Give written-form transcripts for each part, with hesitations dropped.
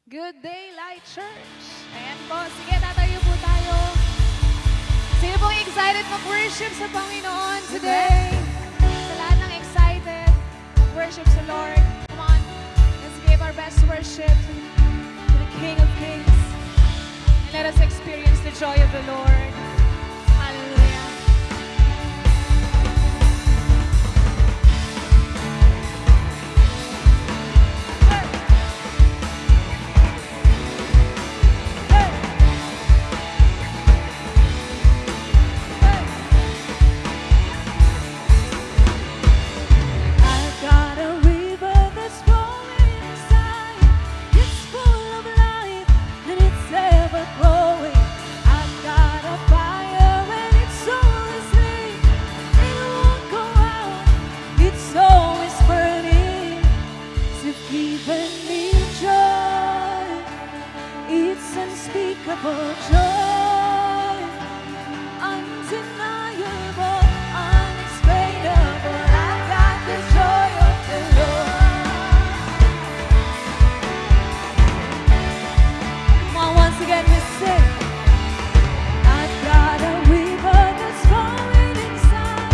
Good day, Light Church. Ayan po. Sige, tatayo po tayo. Sino pong excited mag-worship sa Panginoon today? Sa lahat ng excited mag-worship sa Lord. Come on. Let's give our best worship to the King of Kings. And let us experience the joy of the Lord. Hallelujah. Unspeakable joy, undeniable, unexplainable. I've got the joy of the Lord. Come on, once again, let's sing. I've got a river that's flowing inside.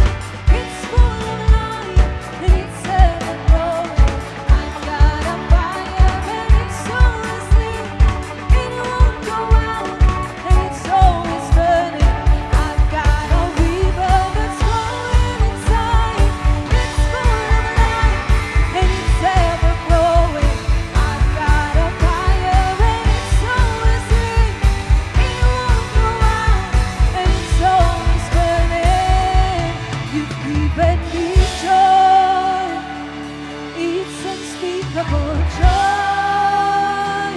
It's full of life and it's ever growing. I've got a fire and it's so asleep. It won't go out and it's always burning. I've got a river that's flowing inside. It's full of life and it's ever growing. I've got a fire and it's so asleep. It won't go out and it's always burning. You've given me joy. It's unspeakable joy,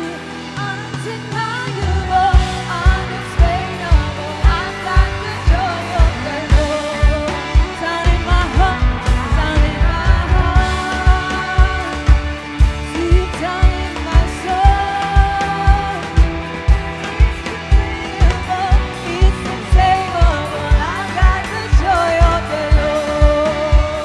undeniable, unexplainable. I've got the joy of the Lord. Down in my heart, down in my heart, deep down in my soul. It's untamable, I've got the joy of the Lord.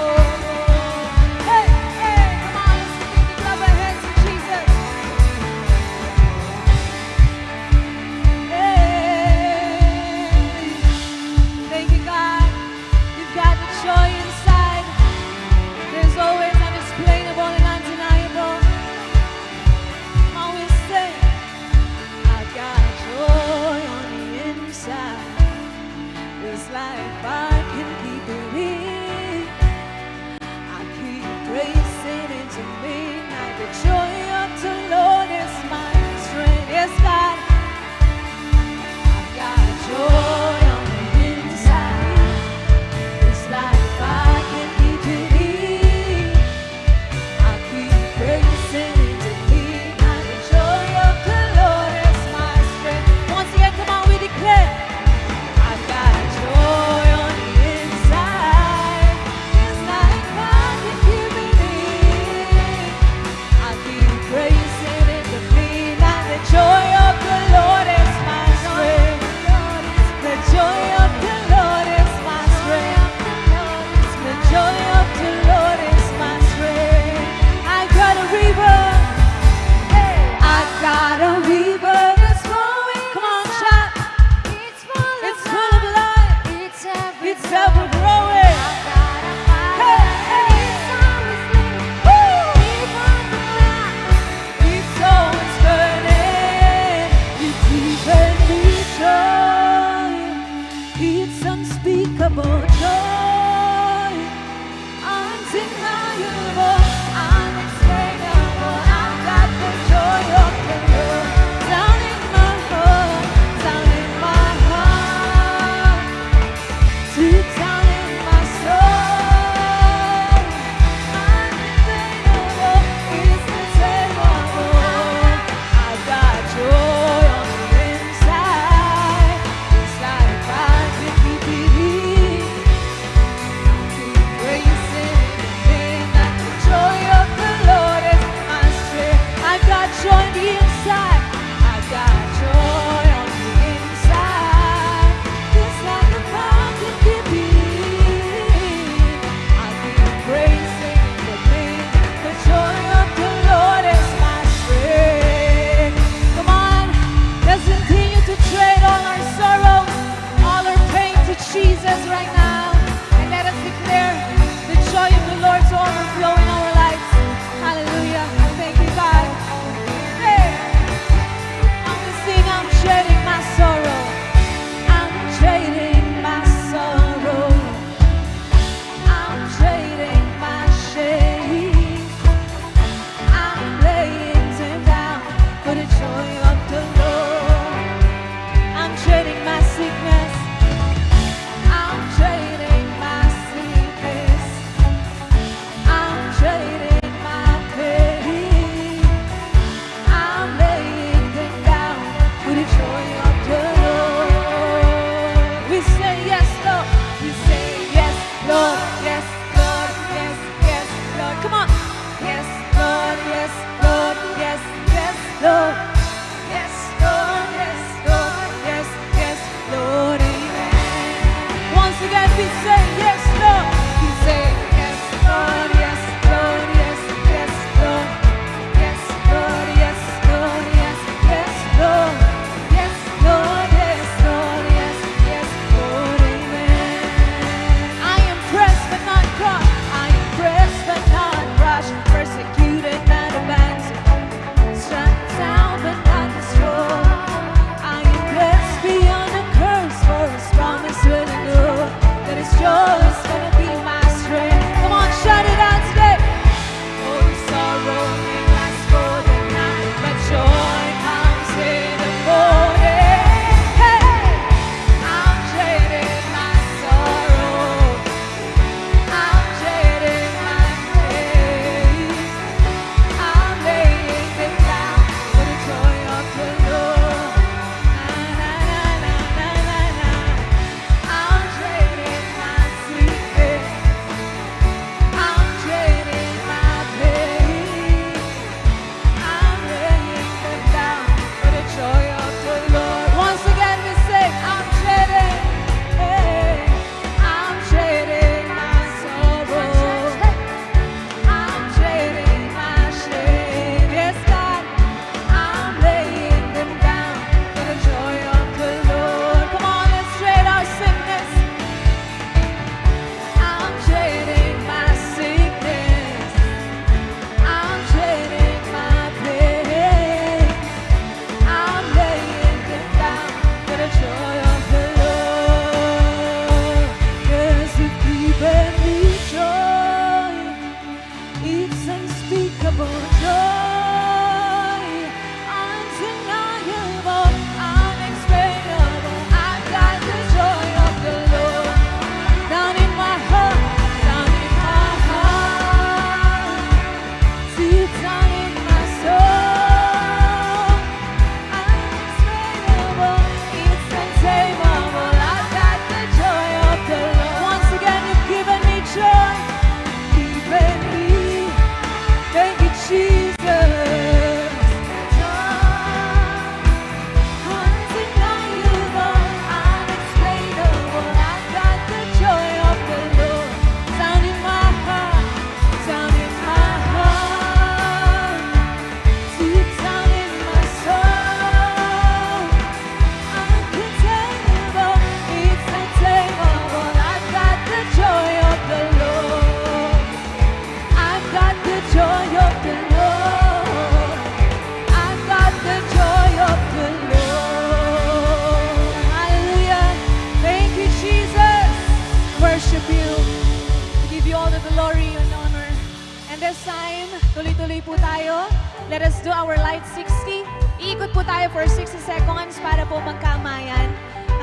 this time, tuloy-tuloy po tayo. Let us do our light 60. Iikot po tayo for 60 seconds para po magkamayan.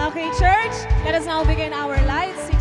Okay, church, let us now begin our light 60.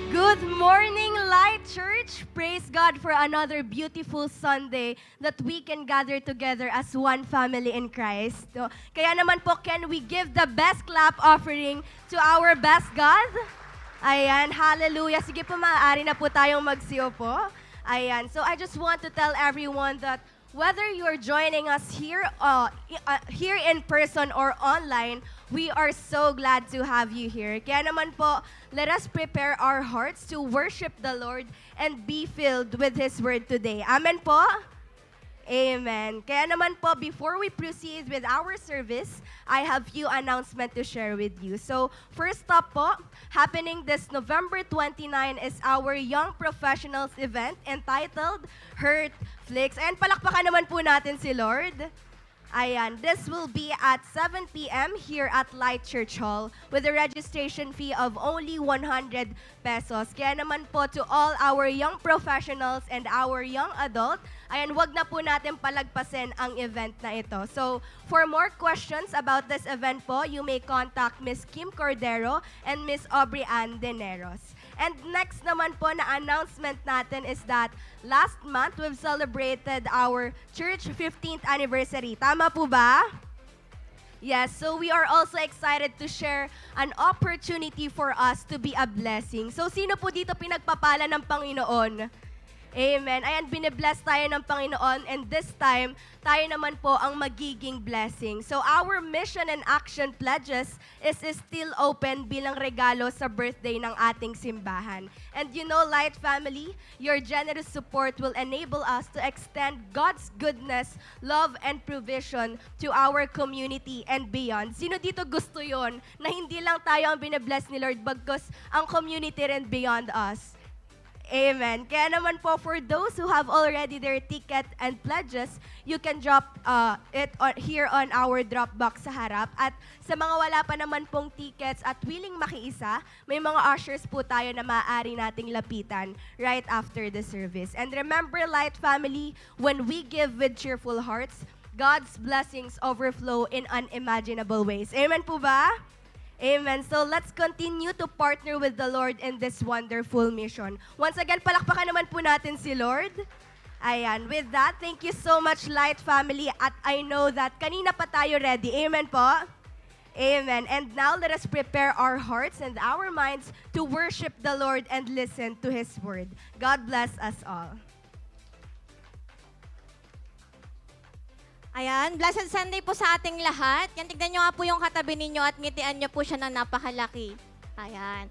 Good morning, Light Church! Praise God for another beautiful Sunday that we can gather together as one family in Christ. So, kaya naman po, can we give the best clap offering to our best God? Ayan, hallelujah. Sige po, maaari na po tayong magsiyo po. Ayan, so I just want to tell everyone that whether you're joining us here in person or online, we are so glad to have you here. Kaya naman po, let us prepare our hearts to worship the Lord and be filled with His Word today. Amen po? Amen. Kaya naman po, before we proceed with our service, I have few announcements to share with you. So, first up po, happening this November 29 is our Young Professionals event entitled Hurt Flicks. And palakpakan naman po natin si Lord. Ayan, this will be at 7 p.m. here at Light Church Hall with a registration fee of only 100 pesos. Kaya naman po to all our young professionals and our young adult, ayan, wag na po natin palagpasin ang event na ito. So, for more questions about this event po, you may contact Miss Kim Cordero and Miss Aubrey Ann Deneros. And next naman po na announcement natin is that last month we've celebrated our church 15th anniversary. Tama po ba? Yes, so we are also excited to share an opportunity for us to be a blessing. So sino po dito pinagpapala ng Panginoon? Amen. Ayan, binibless tayo ng Panginoon and this time, tayo naman po ang magiging blessing. So our mission and action pledges is still open bilang regalo sa birthday ng ating simbahan. And you know, Light Family, your generous support will enable us to extend God's goodness, love, and provision to our community and beyond. Sino dito gusto yon na hindi lang tayo ang binibless ni Lord, bagkus ang community rin beyond us? Amen. Kaya naman po, for those who have already their ticket and pledges, you can drop it here on our drop box sa harap. At sa mga wala pa naman pong tickets at willing makiisa, may mga ushers po tayo na maaari nating lapitan right after the service. And remember, Light Family, when we give with cheerful hearts, God's blessings overflow in unimaginable ways. Amen po ba? Amen. So let's continue to partner with the Lord in this wonderful mission. Once again, palakpakan naman po natin si Lord. Ayan. With that, thank you so much, Light Family. At I know that kanina pa tayo ready. Amen po? Amen. And now let us prepare our hearts and our minds to worship the Lord and listen to His word. God bless us all. Ayan, blessed Sunday po sa ating lahat. Yan, tignan nyo nga po yung katabi ninyo at ngitian nyo po siya na napakalaki. Ayan.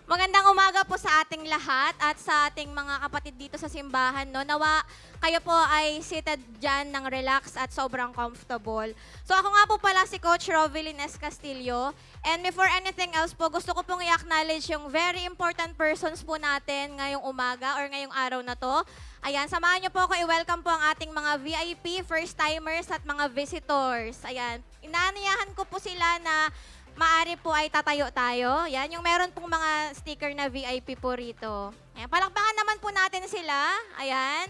Magandang umaga po sa ating lahat at sa ating mga kapatid dito sa simbahan. No? Nawa kayo po ay seated dyan ng relax at sobrang comfortable. So ako nga po pala si Coach Rovelyn S. Castillo. And before anything else po, gusto ko pong i-acknowledge yung very important persons po natin ngayong umaga or ngayong araw na to. Ayan, samahan niyo po ako i-welcome po ang ating mga VIP, first-timers at mga visitors. Ayan, inaaniyahan ko po sila na maaari po ay tatayo tayo. Yan, yung meron pong mga sticker na VIP po rito. Ayan, palakpakan naman po natin sila. Ayan.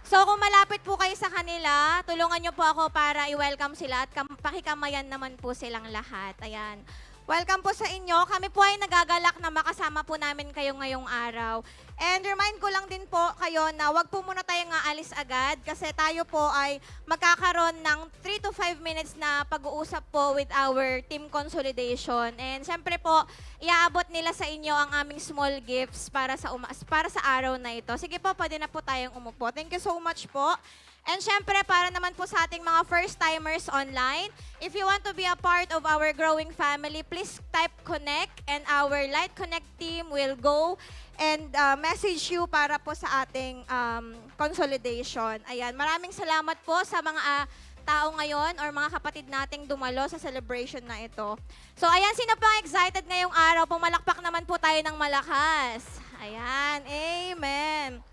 So kung malapit po kayo sa kanila, tulungan niyo po ako para i-welcome sila at pakikamayan naman po silang lahat. Ayan. Welcome po sa inyo. Kami po ay nagagalak na makasama po namin kayo ngayong araw. And remind ko lang din po kayo na wag po muna tayong aalis agad kasi tayo po ay magkakaroon ng 3 to 5 minutes na pag-uusap po with our team consolidation. And syempre po, iaabot nila sa inyo ang aming small gifts para sa araw na ito. Sige po, pwede na po tayong umupo. Thank you so much po. And syempre, para naman po sa ating mga first-timers online, if you want to be a part of our growing family, please type connect and our Light Connect team will go and message you para po sa ating consolidation. Ayan, maraming salamat po sa mga tao ngayon or mga kapatid nating dumalo sa celebration na ito. So ayan, sino pa excited ngayong araw? Pumalakpak naman po tayo ng malakas. Ayan, amen.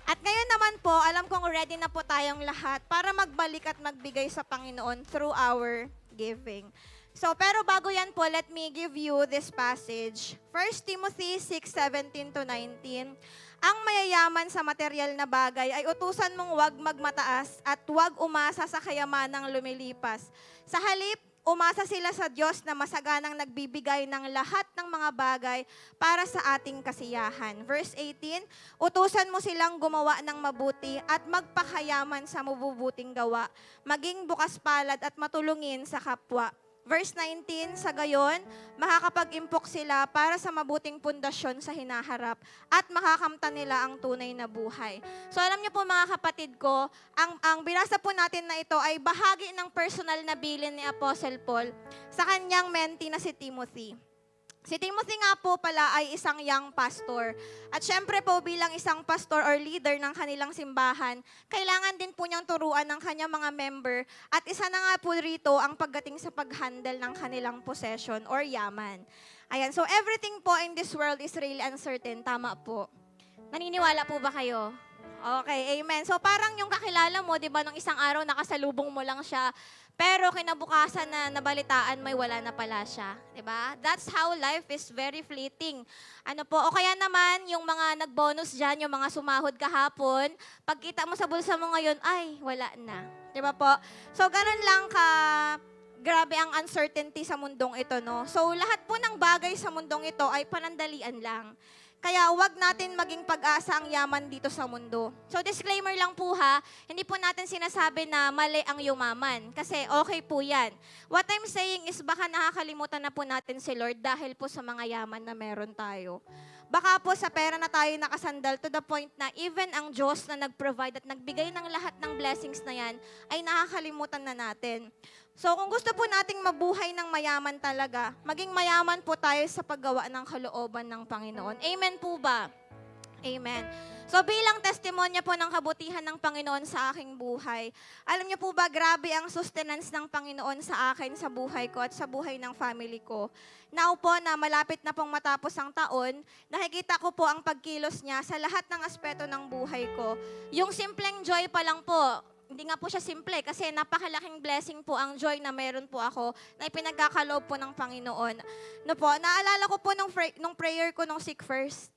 At ngayon naman po, alam kong ready na po tayong lahat para magbalik at magbigay sa Panginoon through our giving. So, pero bago yan po, let me give you this passage. 1 Timothy 6:17 to 19. Ang mayayaman sa material na bagay ay utusan mong huwag magmataas at huwag umasa sa kayamanang lumilipas. Sa halip, umasa sila sa Diyos na masaganang nagbibigay ng lahat ng mga bagay para sa ating kasiyahan. Verse 18, utusan mo silang gumawa ng mabuti at magpakayaman sa mabubuting gawa, maging bukas palad at matulungin sa kapwa. Verse 19, sa gayon, makakapag-impok sila para sa mabuting pundasyon sa hinaharap at makakamtan nila ang tunay na buhay. So alam niyo po mga kapatid ko, ang binasa po natin na ito ay bahagi ng personal na bilin ni Apostle Paul sa kanyang mentee na si Timothy. Si Timothy nga po pala ay isang young pastor. At syempre po bilang isang pastor or leader ng kanilang simbahan, kailangan din po niyang turuan ng kanyang mga member. At isa na nga po rito ang pagdating sa pag-handle ng kanilang possession or yaman. Ayan, so everything po in this world is really uncertain. Tama po. Naniniwala po ba kayo? Okay, amen. So parang yung kakilala mo, di ba, nung isang araw nakasalubong mo lang siya, pero kinabukasan na nabalitaan may wala na pala siya, 'di ba? That's how life is very fleeting. Ano po, o kaya naman yung mga nag-bonus diyan, yung mga sumahod kahapon, pagkita mo sa bulsa mo ngayon, ay wala na. 'Di ba po? So ganun lang grabe ang uncertainty sa mundong ito, no? So lahat po ng bagay sa mundong ito ay panandalian lang. Kaya huwag natin maging pag-asa ang yaman dito sa mundo. So disclaimer lang po ha, hindi po natin sinasabi na mali ang yumaman. Kasi okay po yan. What I'm saying is baka nakakalimutan na po natin si Lord dahil po sa mga yaman na meron tayo. Baka po sa pera na tayo nakasandal to the point na even ang Diyos na nag-provide at nagbigay ng lahat ng blessings na yan ay nakakalimutan na natin. So kung gusto po nating mabuhay ng mayaman talaga, maging mayaman po tayo sa paggawa ng kalooban ng Panginoon. Amen po ba? Amen. So bilang testimonya po ng kabutihan ng Panginoon sa aking buhay, alam niyo po ba, grabe ang sustenance ng Panginoon sa akin, sa buhay ko at sa buhay ng family ko. Now po na malapit na pong matapos ang taon, nakikita ko po ang pagkilos niya sa lahat ng aspeto ng buhay ko. Yung simpleng joy pa lang po, hindi nga po siya simple kasi napakalaking blessing po ang joy na meron po ako na ipinagkakaloob po ng Panginoon. No po, naalala ko po nung prayer ko nung Seek First,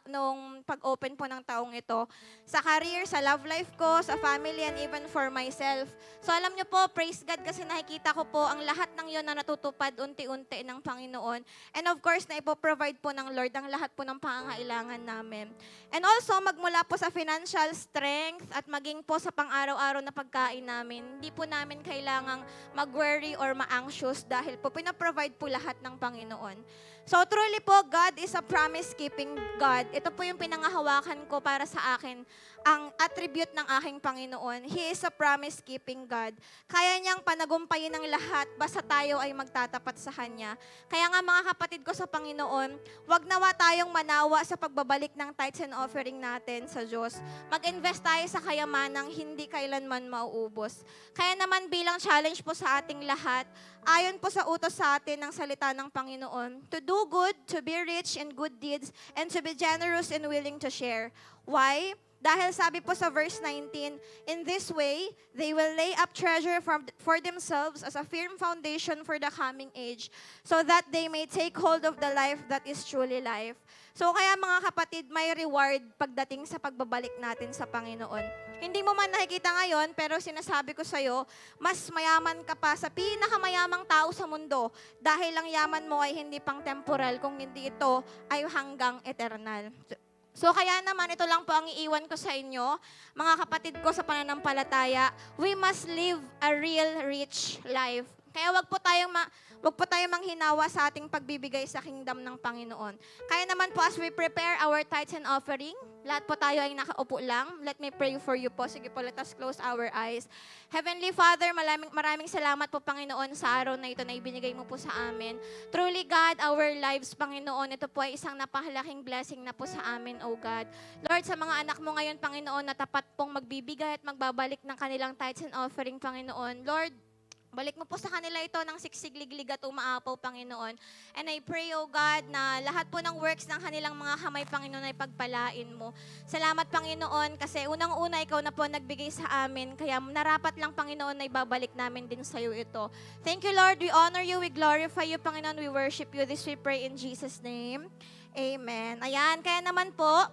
nung pag-open po ng taong ito, sa career, sa love life ko, sa family, and even for myself. So alam niyo po, praise God kasi nakikita ko po ang lahat ng yon na natutupad unti-unti ng Panginoon. And of course, na ipoprovide po ng Lord ang lahat po ng pangangailangan namin. And also, magmula po sa financial strength at maging po sa pang-araw-araw na pagkain namin, hindi po namin kailangang mag-worry or ma-anxious dahil po pinaprovide po lahat ng Panginoon. So truly po, God is a promise-keeping God. Ito po yung pinangahawakan ko para sa akin, ang attribute ng aking Panginoon. He is a promise-keeping God. Kaya niyang panagumpayin ng lahat basta tayo ay magtatapat sa Kanya. Kaya nga mga kapatid ko sa Panginoon, wag nawa tayong manawa sa pagbabalik ng tithes and offering natin sa Diyos. Mag-invest tayo sa kayamanang hindi kailanman mauubos. Kaya naman bilang challenge po sa ating lahat, ayon po sa utos sa atin ng salita ng Panginoon, to do good, to be rich in good deeds, and to be generous and willing to share. Why? Dahil sabi po sa verse 19, in this way, they will lay up treasure for themselves as a firm foundation for the coming age, so that they may take hold of the life that is truly life. So kaya mga kapatid, may reward pagdating sa pagbabalik natin sa Panginoon. Hindi mo man nakikita ngayon, pero sinasabi ko sa'yo, mas mayaman ka pa sa pinakamayamang tao sa mundo dahil ang yaman mo ay hindi pang temporal, kung hindi ito ay hanggang eternal. So kaya naman, ito lang po ang iiwan ko sa inyo, mga kapatid ko sa pananampalataya, we must live a real rich life. Kaya wag po tayong manghinawa sa ating pagbibigay sa kingdom ng Panginoon. Kaya naman po as we prepare our tithes and offering, lahat po tayo ay nakaupo lang. Let me pray for you po. Sige po, let us close our eyes. Heavenly Father, maraming salamat po Panginoon sa araw na ito na ibinigay mo po sa amin. Truly God, our lives Panginoon, ito po ay isang napakalaking blessing na po sa amin, O God. Lord, sa mga anak mo ngayon Panginoon na tapat pong magbibigay at magbabalik ng kanilang tithes and offering Panginoon. Lord, balik mo po sa kanila ito ng siksigliglig at umaapaw, Panginoon. And I pray, O God, na lahat po ng works ng kanilang mga kamay, Panginoon, ay pagpalain mo. Salamat, Panginoon, kasi unang-una ikaw na po nagbigay sa amin. Kaya narapat lang, Panginoon, na ibabalik namin din sa iyo ito. Thank you, Lord. We honor you. We glorify you, Panginoon. We worship you. This we pray in Jesus' name. Amen. Ayan, kaya naman po,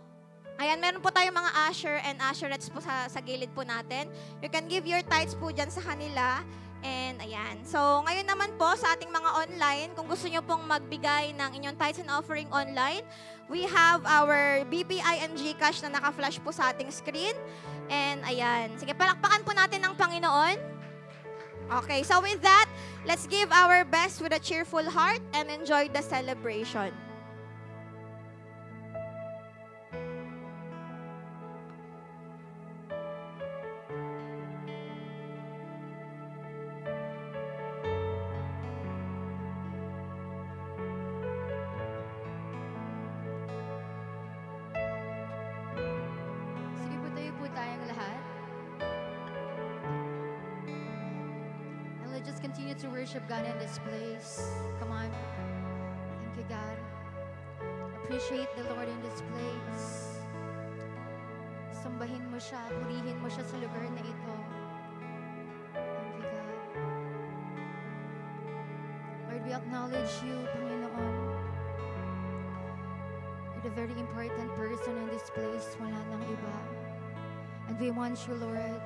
ayan, meron po tayong mga usher and usherettes po sa gilid po natin. You can give your tithes po dyan sa kanila. And ayan. So, ngayon naman po sa ating mga online, kung gusto nyo pong magbigay ng inyong tithes and offering online, we have our BPI and GCash na naka-flash po sa ating screen. And ayan. Sige, palakpakan po natin ng Panginoon. Okay, so with that, let's give our best with a cheerful heart and enjoy the celebration. Sige po, tayo po tayong lahat. And let's just continue to worship God in this place. Come on. Thank you, God. Appreciate the Lord in this place. Sambahin mo siya, purihin mo siya sa lugar na ito. Thank you, God. Lord, we acknowledge you, Panginoon. You're the very important person in this place. Wala nang iba. And we want you, Lord.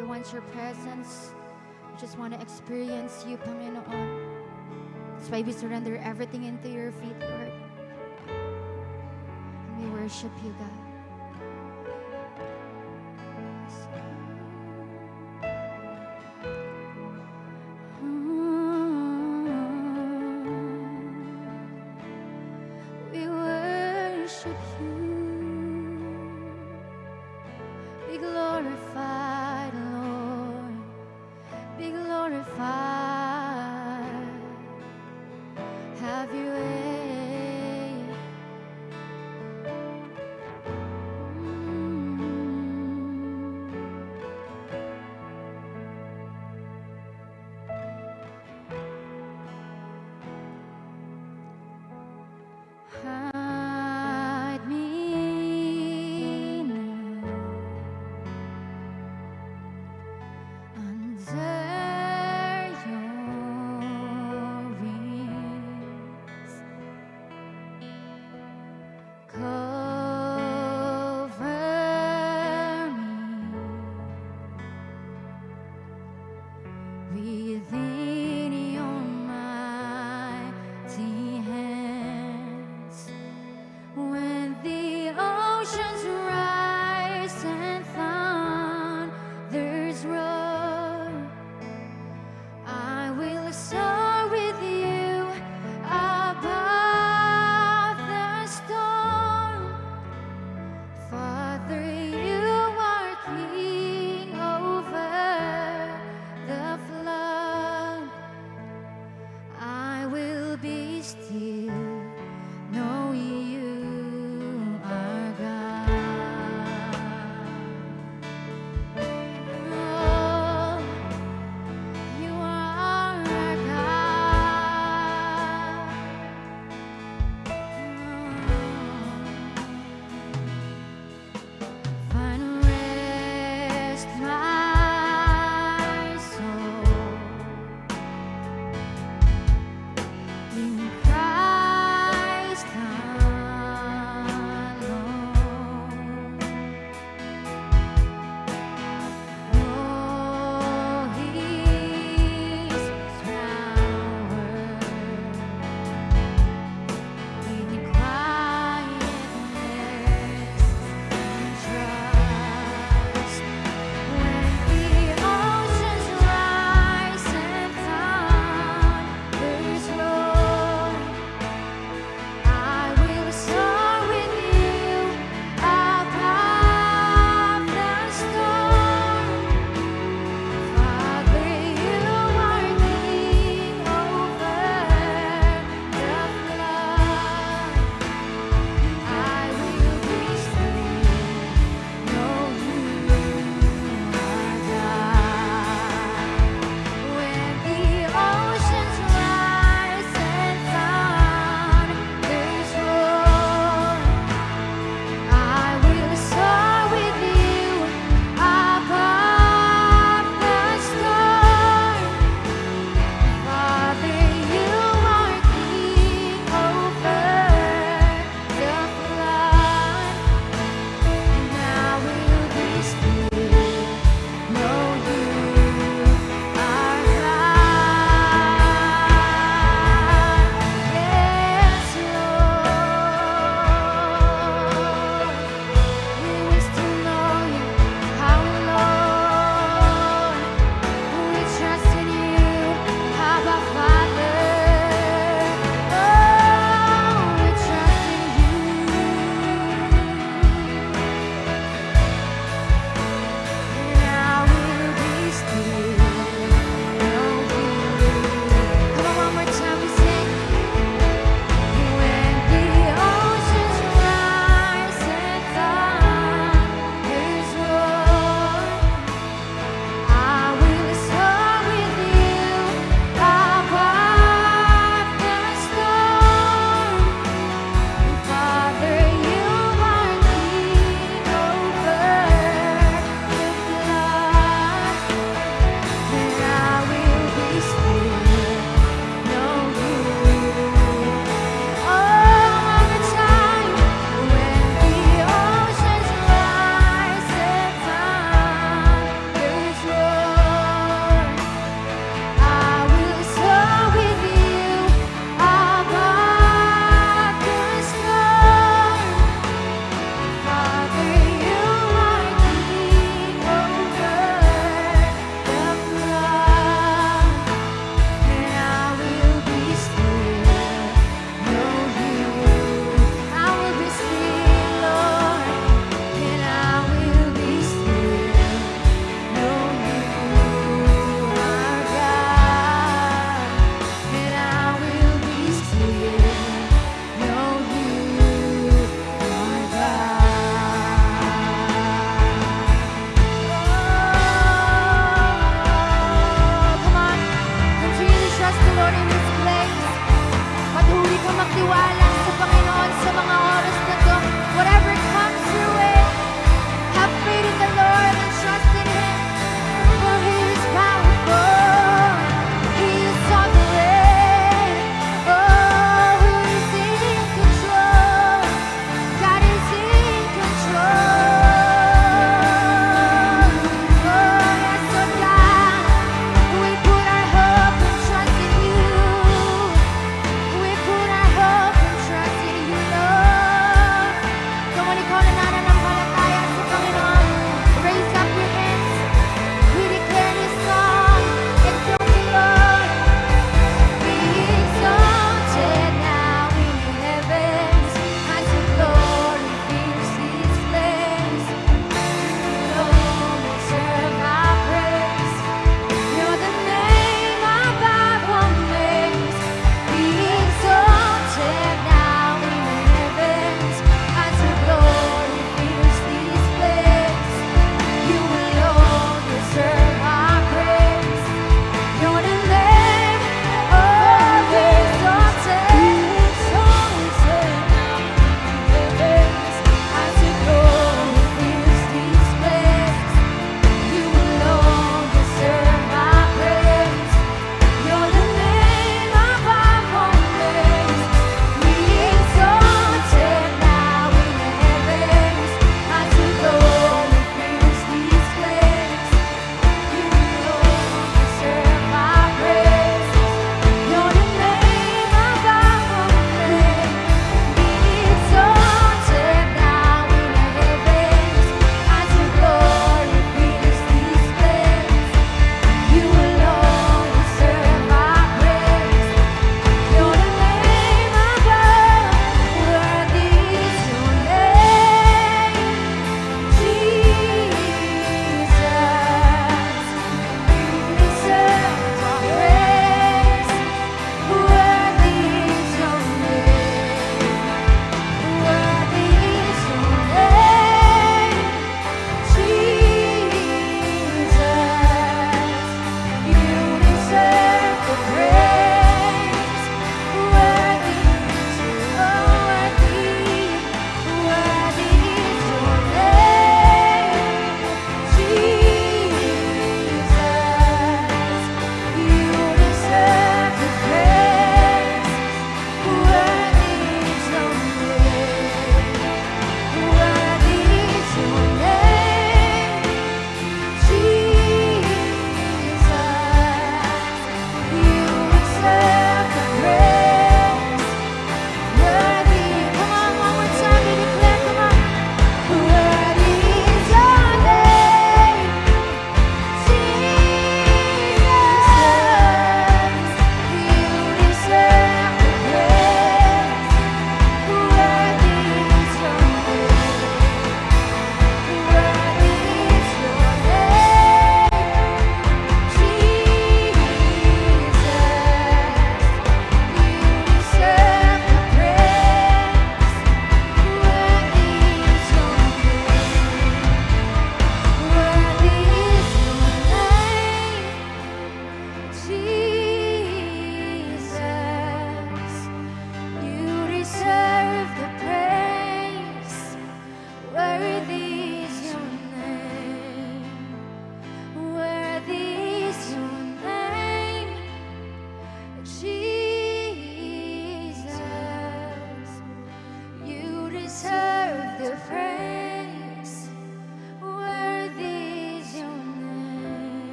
We want your presence. We just want to experience you, Panginoon. That's why we surrender everything into your feet, Lord. And we worship you, God. We worship you. Be glorified, Lord. Be glorified. Have your way.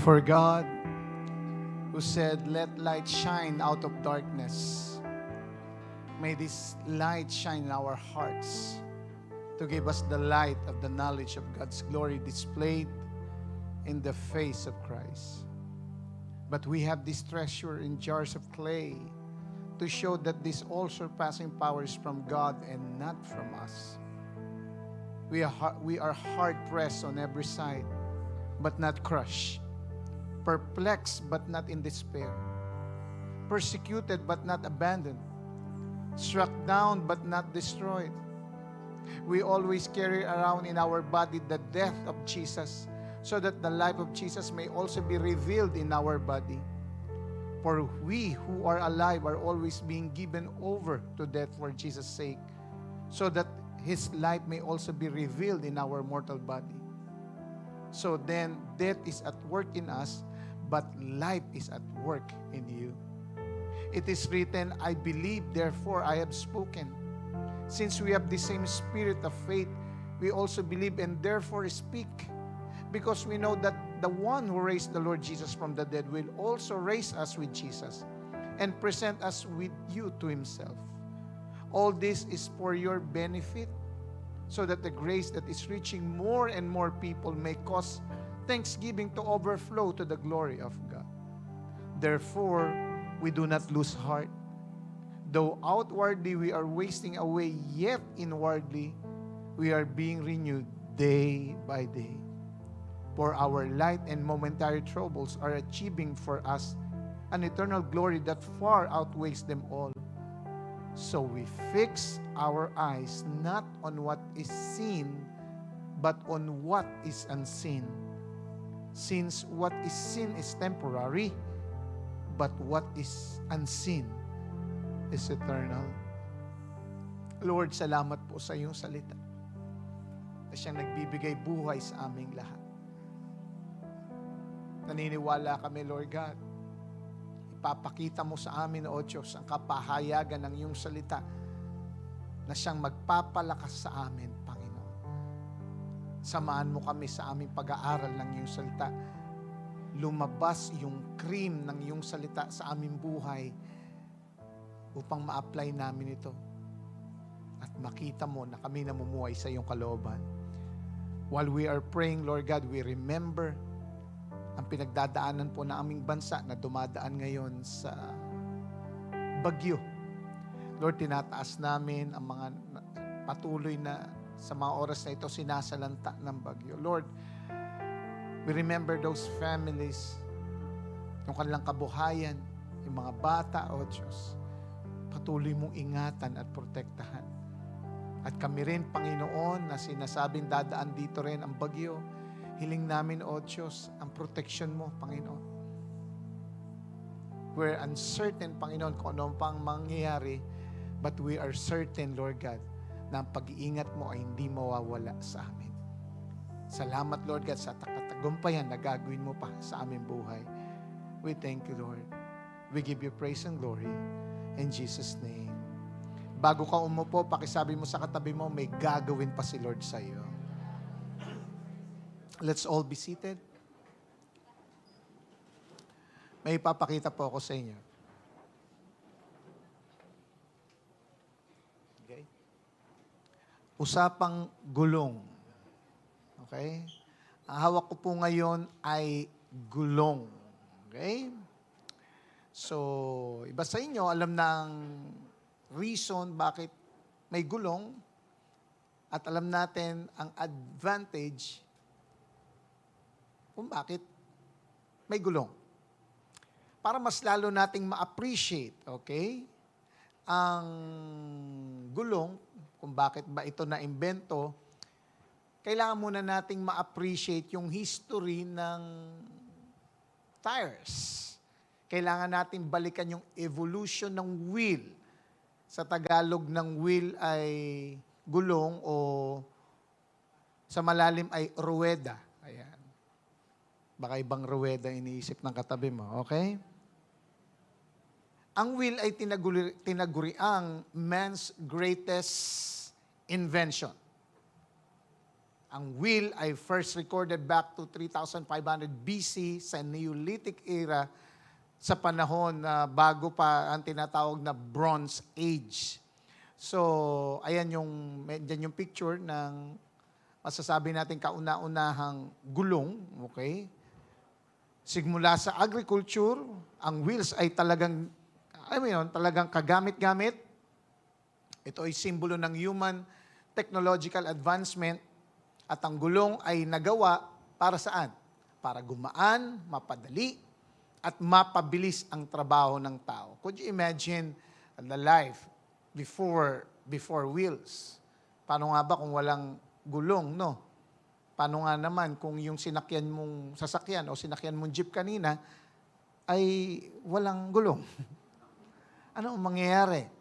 For God, who said, "Let light shine out of darkness," may this light shine in our hearts to give us the light of the knowledge of God's glory displayed in the face of Christ. But we have this treasure in jars of clay to show that this all-surpassing power is from God and not from us. We are hard-pressed on every side, but not crushed. Perplexed, but not in despair. Persecuted, but not abandoned. Struck down, but not destroyed. We always carry around in our body the death of Jesus, so that the life of Jesus may also be revealed in our body. For we who are alive are always being given over to death for Jesus' sake, so that His life may also be revealed in our mortal body. So then, death is at work in us, but life is at work in you. It is written, "I believe, therefore I have spoken." Since we have the same spirit of faith, we also believe and therefore speak. Because we know that the one who raised the Lord Jesus from the dead will also raise us with Jesus and present us with you to Himself. All this is for your benefit, so that the grace that is reaching more and more people may cause thanksgiving to overflow to the glory of God. Therefore, we do not lose heart. Though outwardly we are wasting away, yet inwardly we are being renewed day by day. For our light and momentary troubles are achieving for us an eternal glory that far outweighs them all. So we fix our eyes not on what is seen, but on what is unseen. Since what is seen is temporary, but what is unseen is eternal. Lord, salamat po sa iyong salita na siyang nagbibigay buhay sa aming lahat. Naniniwala kami, Lord God, ipapakita mo sa amin, O Diyos, ang kapahayagan ng iyong salita na siyang magpapalakas sa amin, Panginoon. Samahan mo kami sa aming pag-aaral ng iyong salita. Lumabas yung cream ng iyong salita sa aming buhay upang ma-apply namin ito at makita mo na kami namumuhay sa iyong kalooban. While we are praying, Lord God, we remember ang pinagdadaanan po na aming bansa na dumadaan ngayon sa bagyo. Lord, tinataas namin ang mga patuloy na sa mga oras na ito sinasalanta ng bagyo. Lord, we remember those families, yung kanilang kabuhayan, yung mga bata, O Diyos. Patuloy mong ingatan at protektahan. At kami rin, Panginoon, na sinasabing dadaan dito rin ang bagyo, hiling namin, O Diyos, ang protection mo, Panginoon. We're uncertain, Panginoon, kung ano pang mangyayari, but we are certain, Lord God, na ang pag-iingat mo ay hindi mawawala sa amin. Salamat, Lord God, sa takatagumpayan na gagawin mo pa sa aming buhay. We thank you, Lord. We give you praise and glory in Jesus' name. Bago ka umupo, pakisabi mo sa katabi mo, may gagawin pa si Lord sa iyo. Let's all be seated. May ipapakita po ako sa inyo. Okay? Usapang gulong. Okay? Ang hawak ko po ngayon ay gulong. Okay? So, iba sa inyo, alam na ang reason bakit may gulong at alam natin ang advantage kung bakit may gulong. Para mas lalo nating ma-appreciate, okay, ang gulong, kung bakit ba ito na-imbento, kailangan muna nating ma-appreciate yung history ng tires. Kailangan nating balikan yung evolution ng wheel. Sa Tagalog ng wheel ay gulong o sa malalim ay ruweda. Ayan. Baka ibang ruweda iniisip ng katabi mo. Okay? Ang wheel ay tinaguriang man's greatest invention. Ang wheel ay first recorded back to 3,500 BC sa Neolithic era sa panahon na bago pa ang tinatawag na Bronze Age. So, ayan dyan yung picture ng masasabi natin kauna-unahang gulong, okay? Sigmula sa agriculture, ang wheels ay talagang, talagang kagamit-gamit. Ito ay simbolo ng human technological advancement at ang gulong ay nagawa para saan? Para gumaan, mapadali, at mapabilis ang trabaho ng tao. Could you imagine the life before wheels? Paano nga ba kung walang gulong, no? Paano nga naman kung yung sinakyan mong sasakyan o sinakyan mong jeep kanina ay walang gulong? Ano ang mangyayari?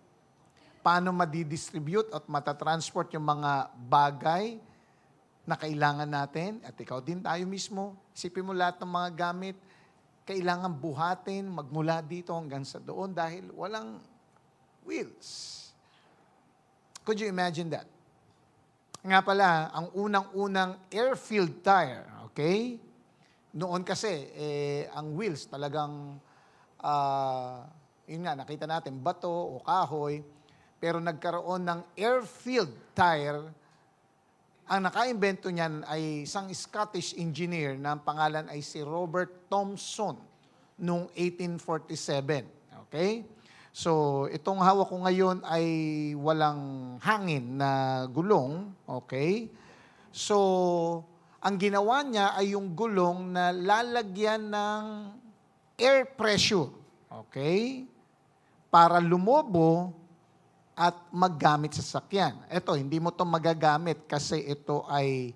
Paano madidistribute at matatransport yung mga bagay na kailangan natin? At ikaw din, tayo mismo. Isipin mo lahat ng mga gamit, kailangan buhatin, magmula dito hanggang sa doon dahil walang wheels. Could you imagine that? Nga pala, ang unang-unang air-filled tire, okay? Noon kasi, ang wheels talagang, yun nga, nakita natin, bato o kahoy, pero nagkaroon ng air-filled tire. Ang nakaimbento niyan ay isang Scottish engineer na ang pangalan ay si Robert Thomson noong 1847. Okay? So, itong hawak ko ngayon ay walang hangin na gulong. Okay? So, ang ginawa niya ay yung gulong na lalagyan ng air pressure. Okay? Para lumobo at maggamit sa sakyan. Ito, hindi mo ito magagamit kasi ito ay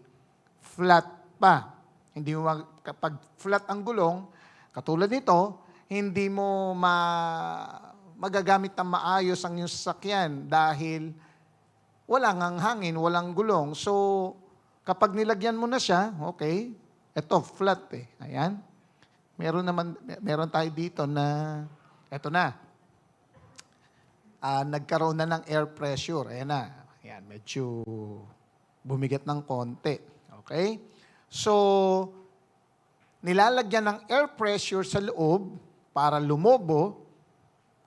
flat pa. Hindi mo kapag flat ang gulong, katulad nito, hindi mo magagamit ng maayos ang iyong sasakyan dahil walang hangin, walang gulong. So, kapag nilagyan mo na siya, okay, ito, flat eh. Ayan. Meron tayo dito na, eto na. Nagkaroon na ng air pressure. Ayan na. Ayan, medyo bumigat ng konti. Okay? So, nilalagyan ng air pressure sa loob para lumobo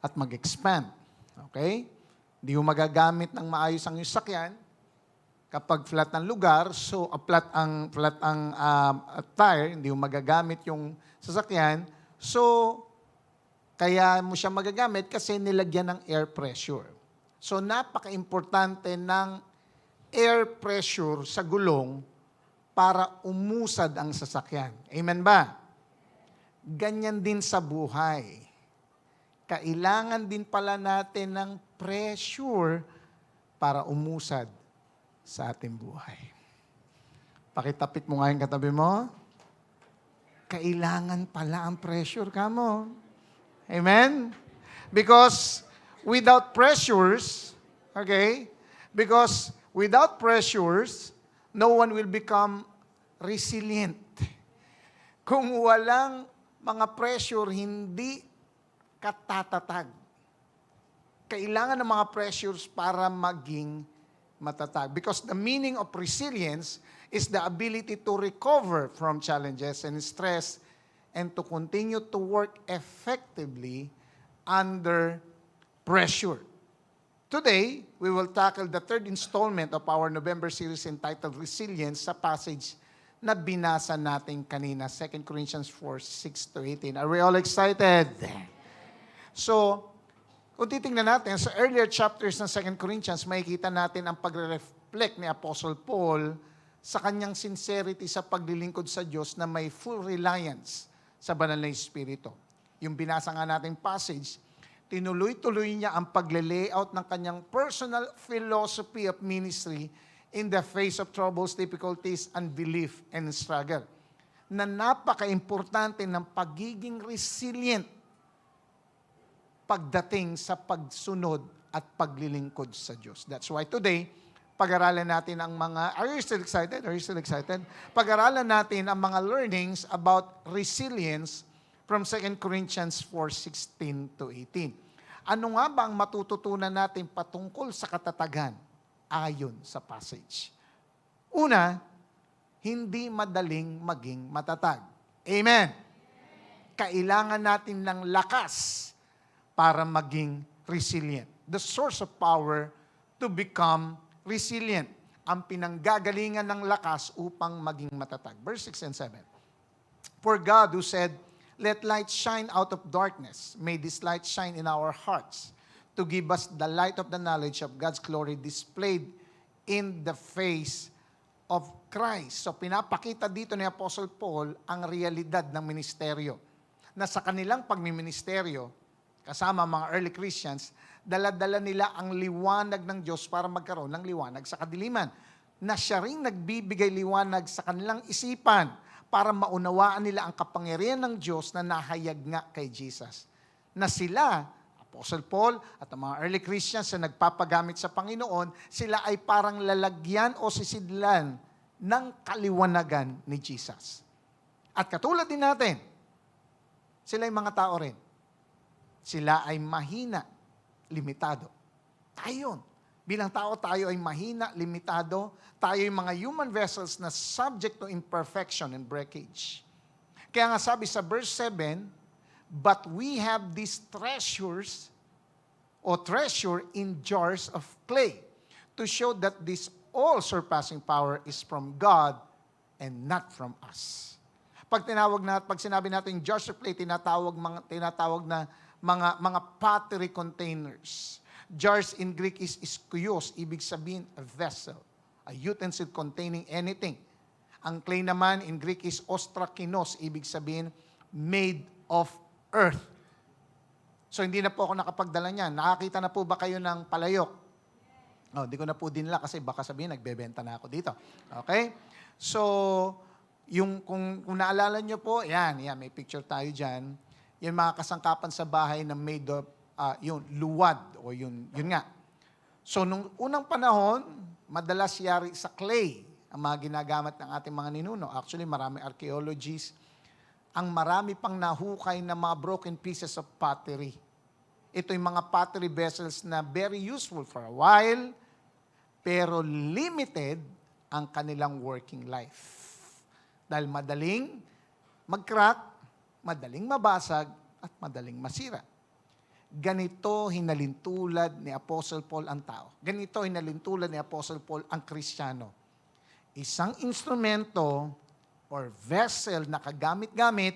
at mag-expand. Okay? Hindi mo magagamit ng maayos ang iyong sakyan kapag flat ang lugar, so flat ang tire, hindi mo magagamit yung sasakyan. So, kaya mo siya magagamit kasi nilagyan ng air pressure. So, napaka-importante ng air pressure sa gulong para umusad ang sasakyan. Amen ba? Ganyan din sa buhay. Kailangan din pala natin ng pressure para umusad sa ating buhay. Pakitapik mo nga yung katabi mo. Kailangan pala ang pressure ka mo. Amen? Because without pressures, okay? Because without pressures, no one will become resilient. Kung walang mga pressure, hindi katatatag. Kailangan ng mga pressures para maging matatag. Because the meaning of resilience is the ability to recover from challenges and stress and to continue to work effectively under pressure. Today, we will tackle the third installment of our November series entitled Resilience sa passage na binasa natin kanina, 2 Corinthians 4:6-18. Are we all excited? So, kung titingnan natin, sa earlier chapters ng 2 Corinthians, makikita natin ang pagre-reflect ni Apostle Paul sa kanyang sincerity sa paglilingkod sa Diyos na may full reliance sa banal na Espiritu. Yung binasa nga nating passage, tinuloy-tuloy niya ang pagle-layout ng kanyang personal philosophy of ministry in the face of troubles, difficulties, unbelief, and struggle. Na napaka-importante ng pagiging resilient pagdating sa pagsunod at paglilingkod sa Diyos. That's why today, pag-aralan natin ang mga, are you still excited? Are you still excited? Pag-aralan natin ang mga learnings about resilience from 2 Corinthians 4:16-18. Ano nga ba ang matututunan natin patungkol sa katatagan ayon sa passage? Una, hindi madaling maging matatag. Amen. Kailangan natin ng lakas para maging resilient. The source of power to become resilient. Ang pinanggagalingan ng lakas upang maging matatag. Verse 6 and 7. For God who said, let light shine out of darkness, may this light shine in our hearts to give us the light of the knowledge of God's glory displayed in the face of Christ. So pinapakita dito ni Apostle Paul ang realidad ng ministeryo. Na sa kanilang pagmiministeryo, kasama mga early Christians, dala-dala nila ang liwanag ng Diyos para magkaroon ng liwanag sa kadiliman. Na siya ring nagbibigay liwanag sa kanilang isipan para maunawaan nila ang kapangyarihan ng Diyos na nahayag nga kay Jesus. Na sila, Apostle Paul at ang mga early Christians na nagpapagamit sa Panginoon, sila ay parang lalagyan o sisidlan ng kaliwanagan ni Jesus. At katulad din natin, sila ay mga tao rin. Sila ay mahina, limitado. Tayo. Bilang tao, tayo ay mahina, limitado. Tayo ay mga human vessels na subject to imperfection and breakage. Kaya nga sabi sa verse 7, but we have these treasures o treasure in jars of clay to show that this all-surpassing power is from God and not from us. Pag sinabi natin jars of clay, tinatawag na mga pottery containers. Jars in Greek is iskios, ibig sabihin a vessel, a utensil containing anything. Ang clay naman in Greek is ostrakinos, ibig sabihin made of earth. So hindi na po ako nakapagdala niyan. Nakakita na po ba kayo ng palayok? Oh, di ko na po dinala kasi baka sabihin nagbebenta na ako dito. Okay? So, kung naalala nyo po, yan, may picture tayo dyan. Yung mga kasangkapan sa bahay na made of, yung luwad, o yun nga. So, nung unang panahon, madalas yari sa clay ang mga ginagamit ng ating mga ninuno. Actually, marami archaeologists, ang marami pang nahukay na mga broken pieces of pottery. Ito yung mga pottery vessels na very useful for a while, pero limited ang kanilang working life. Dahil madaling mag-crack, madaling mabasag, at madaling masira. Ganito hinalintulad ni Apostle Paul ang tao. Ganito hinalintulad ni Apostle Paul ang Kristiyano. Isang instrumento or vessel na kagamit-gamit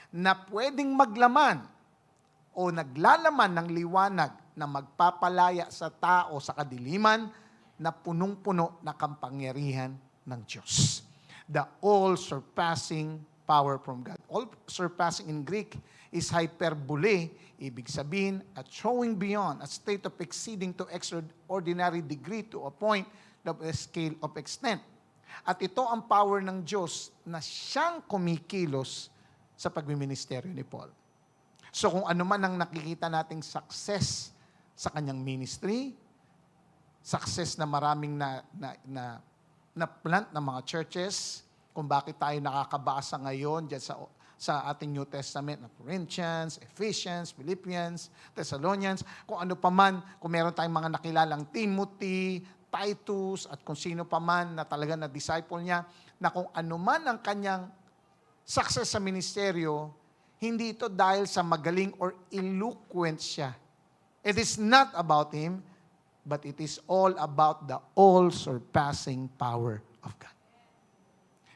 na pwedeng maglaman o naglalaman ng liwanag na magpapalaya sa tao sa kadiliman na punong-puno na kapangyarihan ng Diyos. The all-surpassing power from God. All-surpassing in Greek is hyperbole, ibig sabihin, at showing beyond, a state of exceeding to extraordinary degree to a point of a scale of extent. At ito ang power ng Diyos na siyang kumikilos sa pagmiministeryo ni Paul. So kung ano man ang nakikita nating success sa kanyang ministry, success na maraming na plant ng mga churches, kung bakit tayo nakakabasa ngayon dyan sa ating New Testament na Corinthians, Ephesians, Philippians, Thessalonians, kung ano pa man, kung meron tayong mga nakilalang Timothy, Titus, at kung sino pa man na talaga na disciple niya, na kung ano man ang kanyang success sa ministeryo, hindi ito dahil sa magaling or eloquent siya. It is not about him, but it is all about the all-surpassing power of God.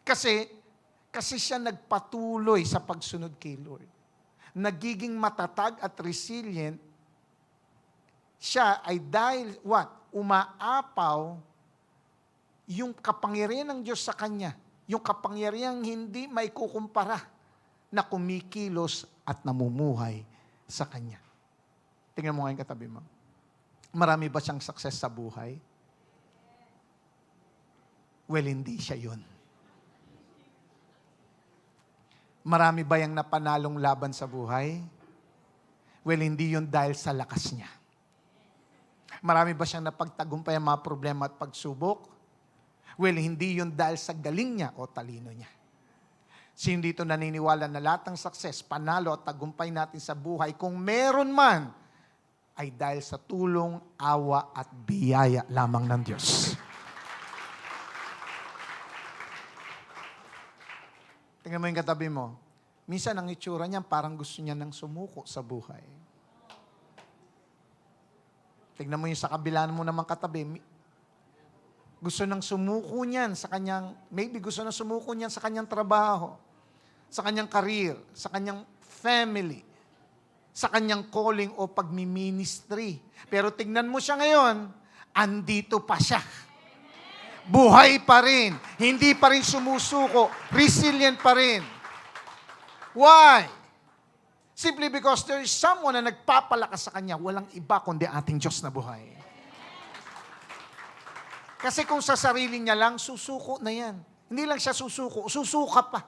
Kasi siya nagpatuloy sa pagsunod kay Lord. Nagiging matatag at resilient siya ay dahil umaapaw yung kapangyarihan ng Diyos sa kanya. Yung kapangyarihan hindi may kukumpara na kumikilos at namumuhay sa kanya. Tingnan mo ngayon katabi mo. Marami ba siyang success sa buhay? Well, hindi siya yun. Marami ba yung napanalong laban sa buhay? Well, hindi yun dahil sa lakas niya. Marami ba siyang napagtagumpay ang mga problema at pagsubok? Well, hindi yun dahil sa galing niya o talino niya. Sino dito naniniwala na lahat ng success, panalo at tagumpay natin sa buhay, kung meron man, ay dahil sa tulong, awa at biyaya lamang ng Diyos. Tingnan mo yung katabi mo. Minsan ang itsura niya, parang gusto niya nang sumuko sa buhay. Tingnan mo yung sa kabilaan mo naman katabi. Gusto nang sumuko niyan sa kanyang, maybe gusto nang sumuko niyan sa kanyang trabaho, sa kanyang career, sa kanyang family, sa kanyang calling o pagmi-ministry. Pero tingnan mo siya ngayon, andito pa siya. Buhay pa rin. Hindi pa rin sumusuko. Resilient pa rin. Why? Simply because there is someone na nagpapalakas sa kanya. Walang iba kundi ating Diyos na buhay. Kasi kung sa sarili niya lang, susuko na yan. Hindi lang siya susuko, susuka pa.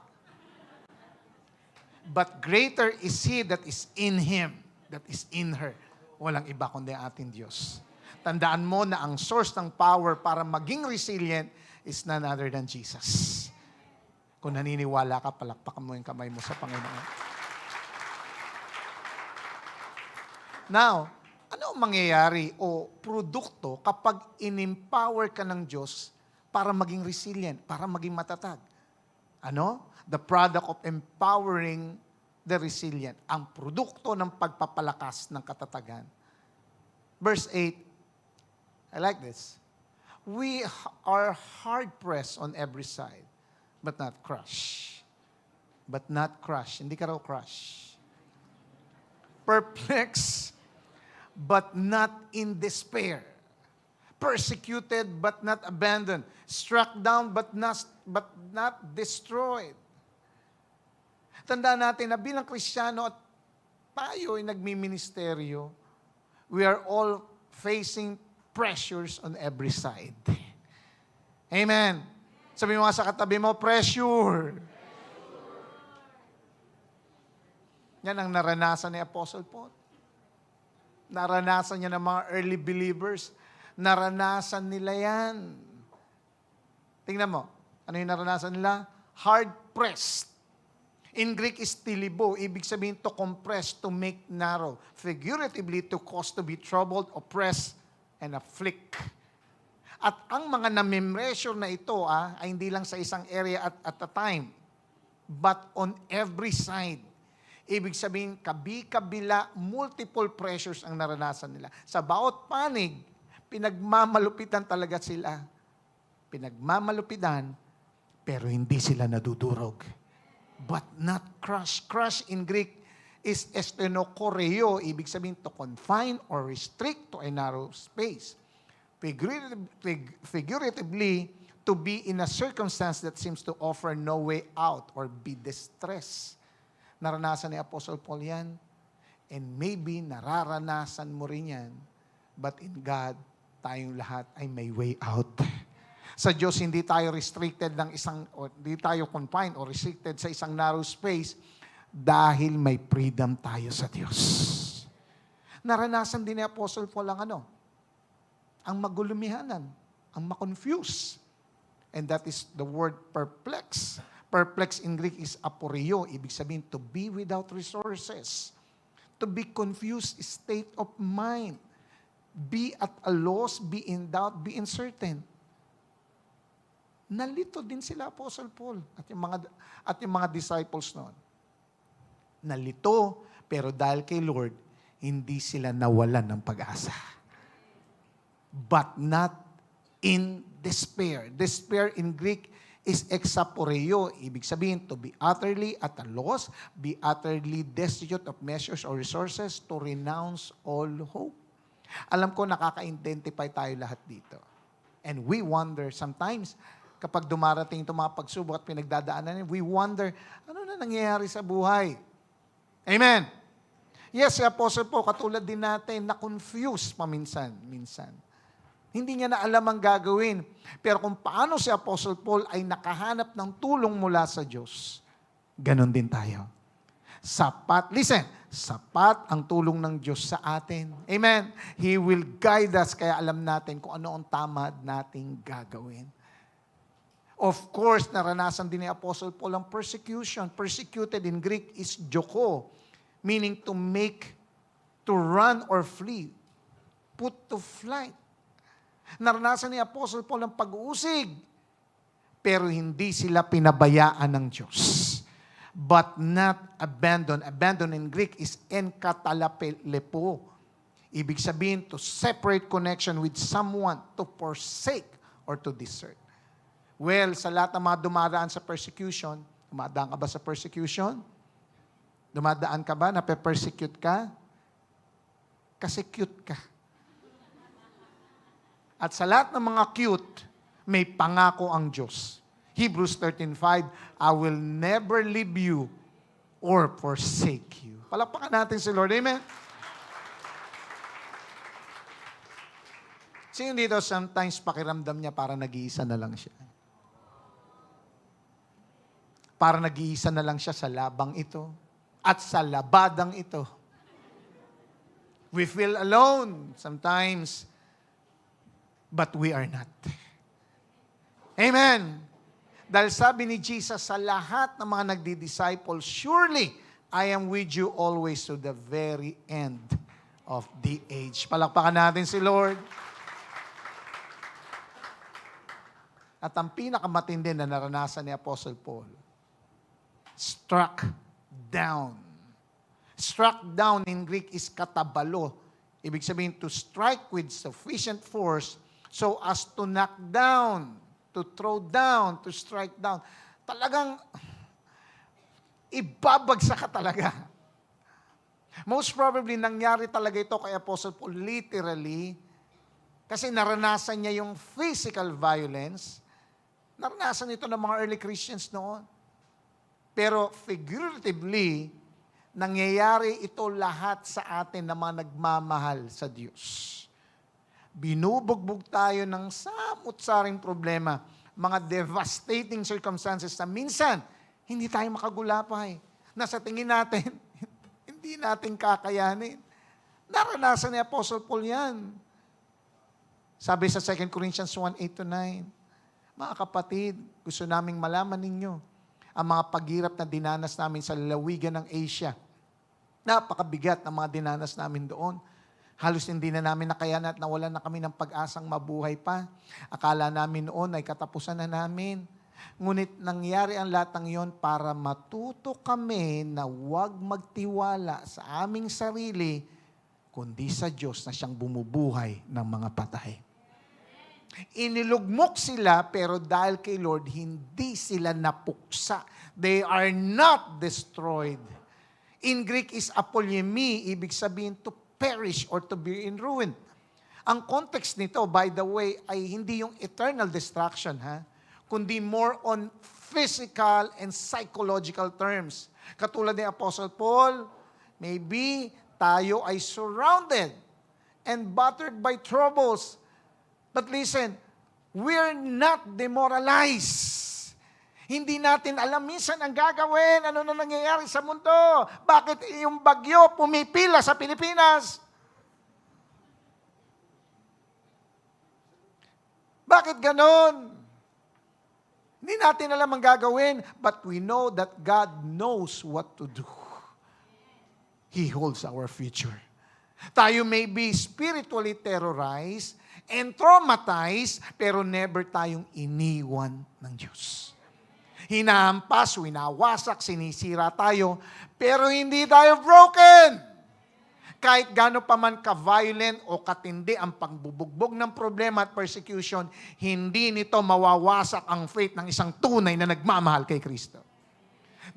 But greater is He that is in him, that is in her. Walang iba kundi ating Diyos. Tandaan mo na ang source ng power para maging resilient is none other than Jesus. Kung naniniwala ka, palakpakan mo yung kamay mo sa Panginoon. Now, ano ang mangyayari o produkto kapag in-empower ka ng Diyos para maging resilient, para maging matatag? Ano? The product of empowering the resilient. Ang produkto ng pagpapalakas ng katatagan. Verse 8, I like this. We are hard-pressed on every side, but not crushed. But not crushed. Hindi ka raw crush. Perplexed, but not in despair. Persecuted, but not abandoned. Struck down, but not destroyed. Tandaan natin na bilang Kristiyano at tayo ay nagmi-ministeryo, we are all facing pressures on every side. Amen. Sabi mo nga sa katabi mo, pressure. Yan ang naranasan ni Apostle Paul. Naranasan niya ng mga early believers. Naranasan nila yan. Tingnan mo, ano yung naranasan nila? Hard-pressed. In Greek is tilibo, ibig sabihin to compress, to make narrow. Figuratively, to cause to be troubled, oppressed, and afflict. At ang mga na-measure na ito ay hindi lang sa isang area at a time, but on every side. Ibig sabihin, kabi-kabila, multiple pressures ang naranasan nila. Sa bawat panig, pinagmamalupitan talaga sila. Pinagmamalupitan, pero hindi sila nadudurog. But not crush. Crush in Greek is estenokoreo, ibig sabihin to confine or restrict to a narrow space. Figuratively, to be in a circumstance that seems to offer no way out or be distressed. Naranasan ni Apostle Paul yan. And maybe nararanasan mo rin yan. But in God, tayong lahat ay may way out. Sa Diyos, hindi tayo restricted ng hindi tayo confined or restricted sa isang narrow space dahil may freedom tayo sa Diyos. Naranasan din ni Apostle Paul ang magulumihanan, ang makonfuse. And that is the word perplex. Perplex in Greek is aporio, ibig sabihin to be without resources. To be confused is state of mind. Be at a loss, be in doubt, be uncertain. Nalito din sila Apostle Paul at yung mga disciples noon. Nalito, pero dahil kay Lord, hindi sila nawalan ng pag-asa. But not in despair. Despair in Greek is exaporeo. Ibig sabihin, to be utterly at a loss, be utterly destitute of measures or resources, to renounce all hope. Alam ko, nakaka-identify tayo lahat dito. And we wonder sometimes, kapag dumarating itong mga pagsubok at pinagdadaanan, we wonder, ano na nangyayari sa buhay? Amen. Yes, si Apostle Paul, katulad din natin, na-confuse paminsan-minsan. Hindi niya na alam ang gagawin. Pero kung paano si Apostle Paul ay nakahanap ng tulong mula sa Diyos, ganon din tayo. Sapat, listen, sapat ang tulong ng Diyos sa atin. Amen. He will guide us, kaya alam natin kung ano ang tama nating gagawin. Of course, naranasan din ni Apostle Paul ang persecution. Persecuted in Greek is joko, meaning to make, to run or flee, put to flight. Naranasan ni Apostle Paul ang pag-uusig, pero hindi sila pinabayaan ng Diyos. but not abandon. Abandon in Greek is enkatalapelepo. Ibig sabihin, to separate connection with someone, to forsake or to desert. Well, sa lahat ng mga dumadaan sa persecution, dumadaan ka ba sa persecution? Dumadaan ka ba? Nape-persecute ka? Kasi cute ka. At sa lahat ng mga cute, may pangako ang Diyos. Hebrews 13:5, I will never leave you or forsake you. Palakpakan natin si Lord. Amen? Sino dito sometimes pakiramdam niya para nag-iisa na lang siya? Para nag-iisa na lang siya sa labang ito at sa labadang ito. We feel alone sometimes, but we are not. Amen. Dahil sabi ni Jesus sa lahat ng mga nagdi-disciple, surely I am with you always to the very end of the age. Palakpakan natin si Lord. At ang pinakamatindi na naranasan ni Apostle Paul, struck down. Struck down in Greek is katabalo. Ibig sabihin, to strike with sufficient force so as to knock down, to throw down, to strike down. Talagang ibabagsak ka talaga. Most probably, nangyari talaga ito kay Apostle Paul literally kasi naranasan niya yung physical violence. Naranasan ito ng mga early Christians noon. Pero figuratively, nangyayari ito lahat sa atin na mga nagmamahal sa Diyos. Binubugbog tayo ng samut-saring problema, mga devastating circumstances na minsan, hindi tayo makagulapay. Nasa tingin natin, hindi natin kakayanin. Naranasan ni Apostle Paul yan. Sabi sa 2 Corinthians 1:8-9, mga kapatid, gusto naming malaman ninyo ang mga paghirap na dinanas namin sa lalawigan ng Asia. Napakabigat ng mga dinanas namin doon. Halos hindi na namin nakayanan at nawalan na kami ng pag-asang mabuhay pa. Akala namin noon ay katapusan na namin. Ngunit nangyari ang lahat ng iyon para matuto kami na huwag magtiwala sa aming sarili, kundi sa Diyos na siyang bumubuhay ng mga patay. Inilugmok sila, pero dahil kay Lord, hindi sila napuksa. They are not destroyed. In Greek is apollemi, ibig sabihin to perish or to be in ruin. Ang context nito, by the way, ay hindi yung eternal destruction, kundi more on physical and psychological terms. Katulad ni Apostle Paul, maybe tayo ay surrounded and battered by troubles. But listen, we're not demoralized. Hindi natin alam minsan ang gagawin, ano na nangyayari sa mundo. Bakit yung bagyo pumipila sa Pilipinas? Bakit ganon? Hindi natin alam ang gagawin, but we know that God knows what to do. He holds our future. Tayo may be spiritually terrorized and traumatized, pero never tayong iniwan ng Diyos. Hinahampas, winawasak, sinisira tayo, pero hindi tayo broken. Kahit gaano pa man ka-violent o katindi ang pagbubugbog ng problema at persecution, hindi nito mawawasak ang faith ng isang tunay na nagmamahal kay Kristo.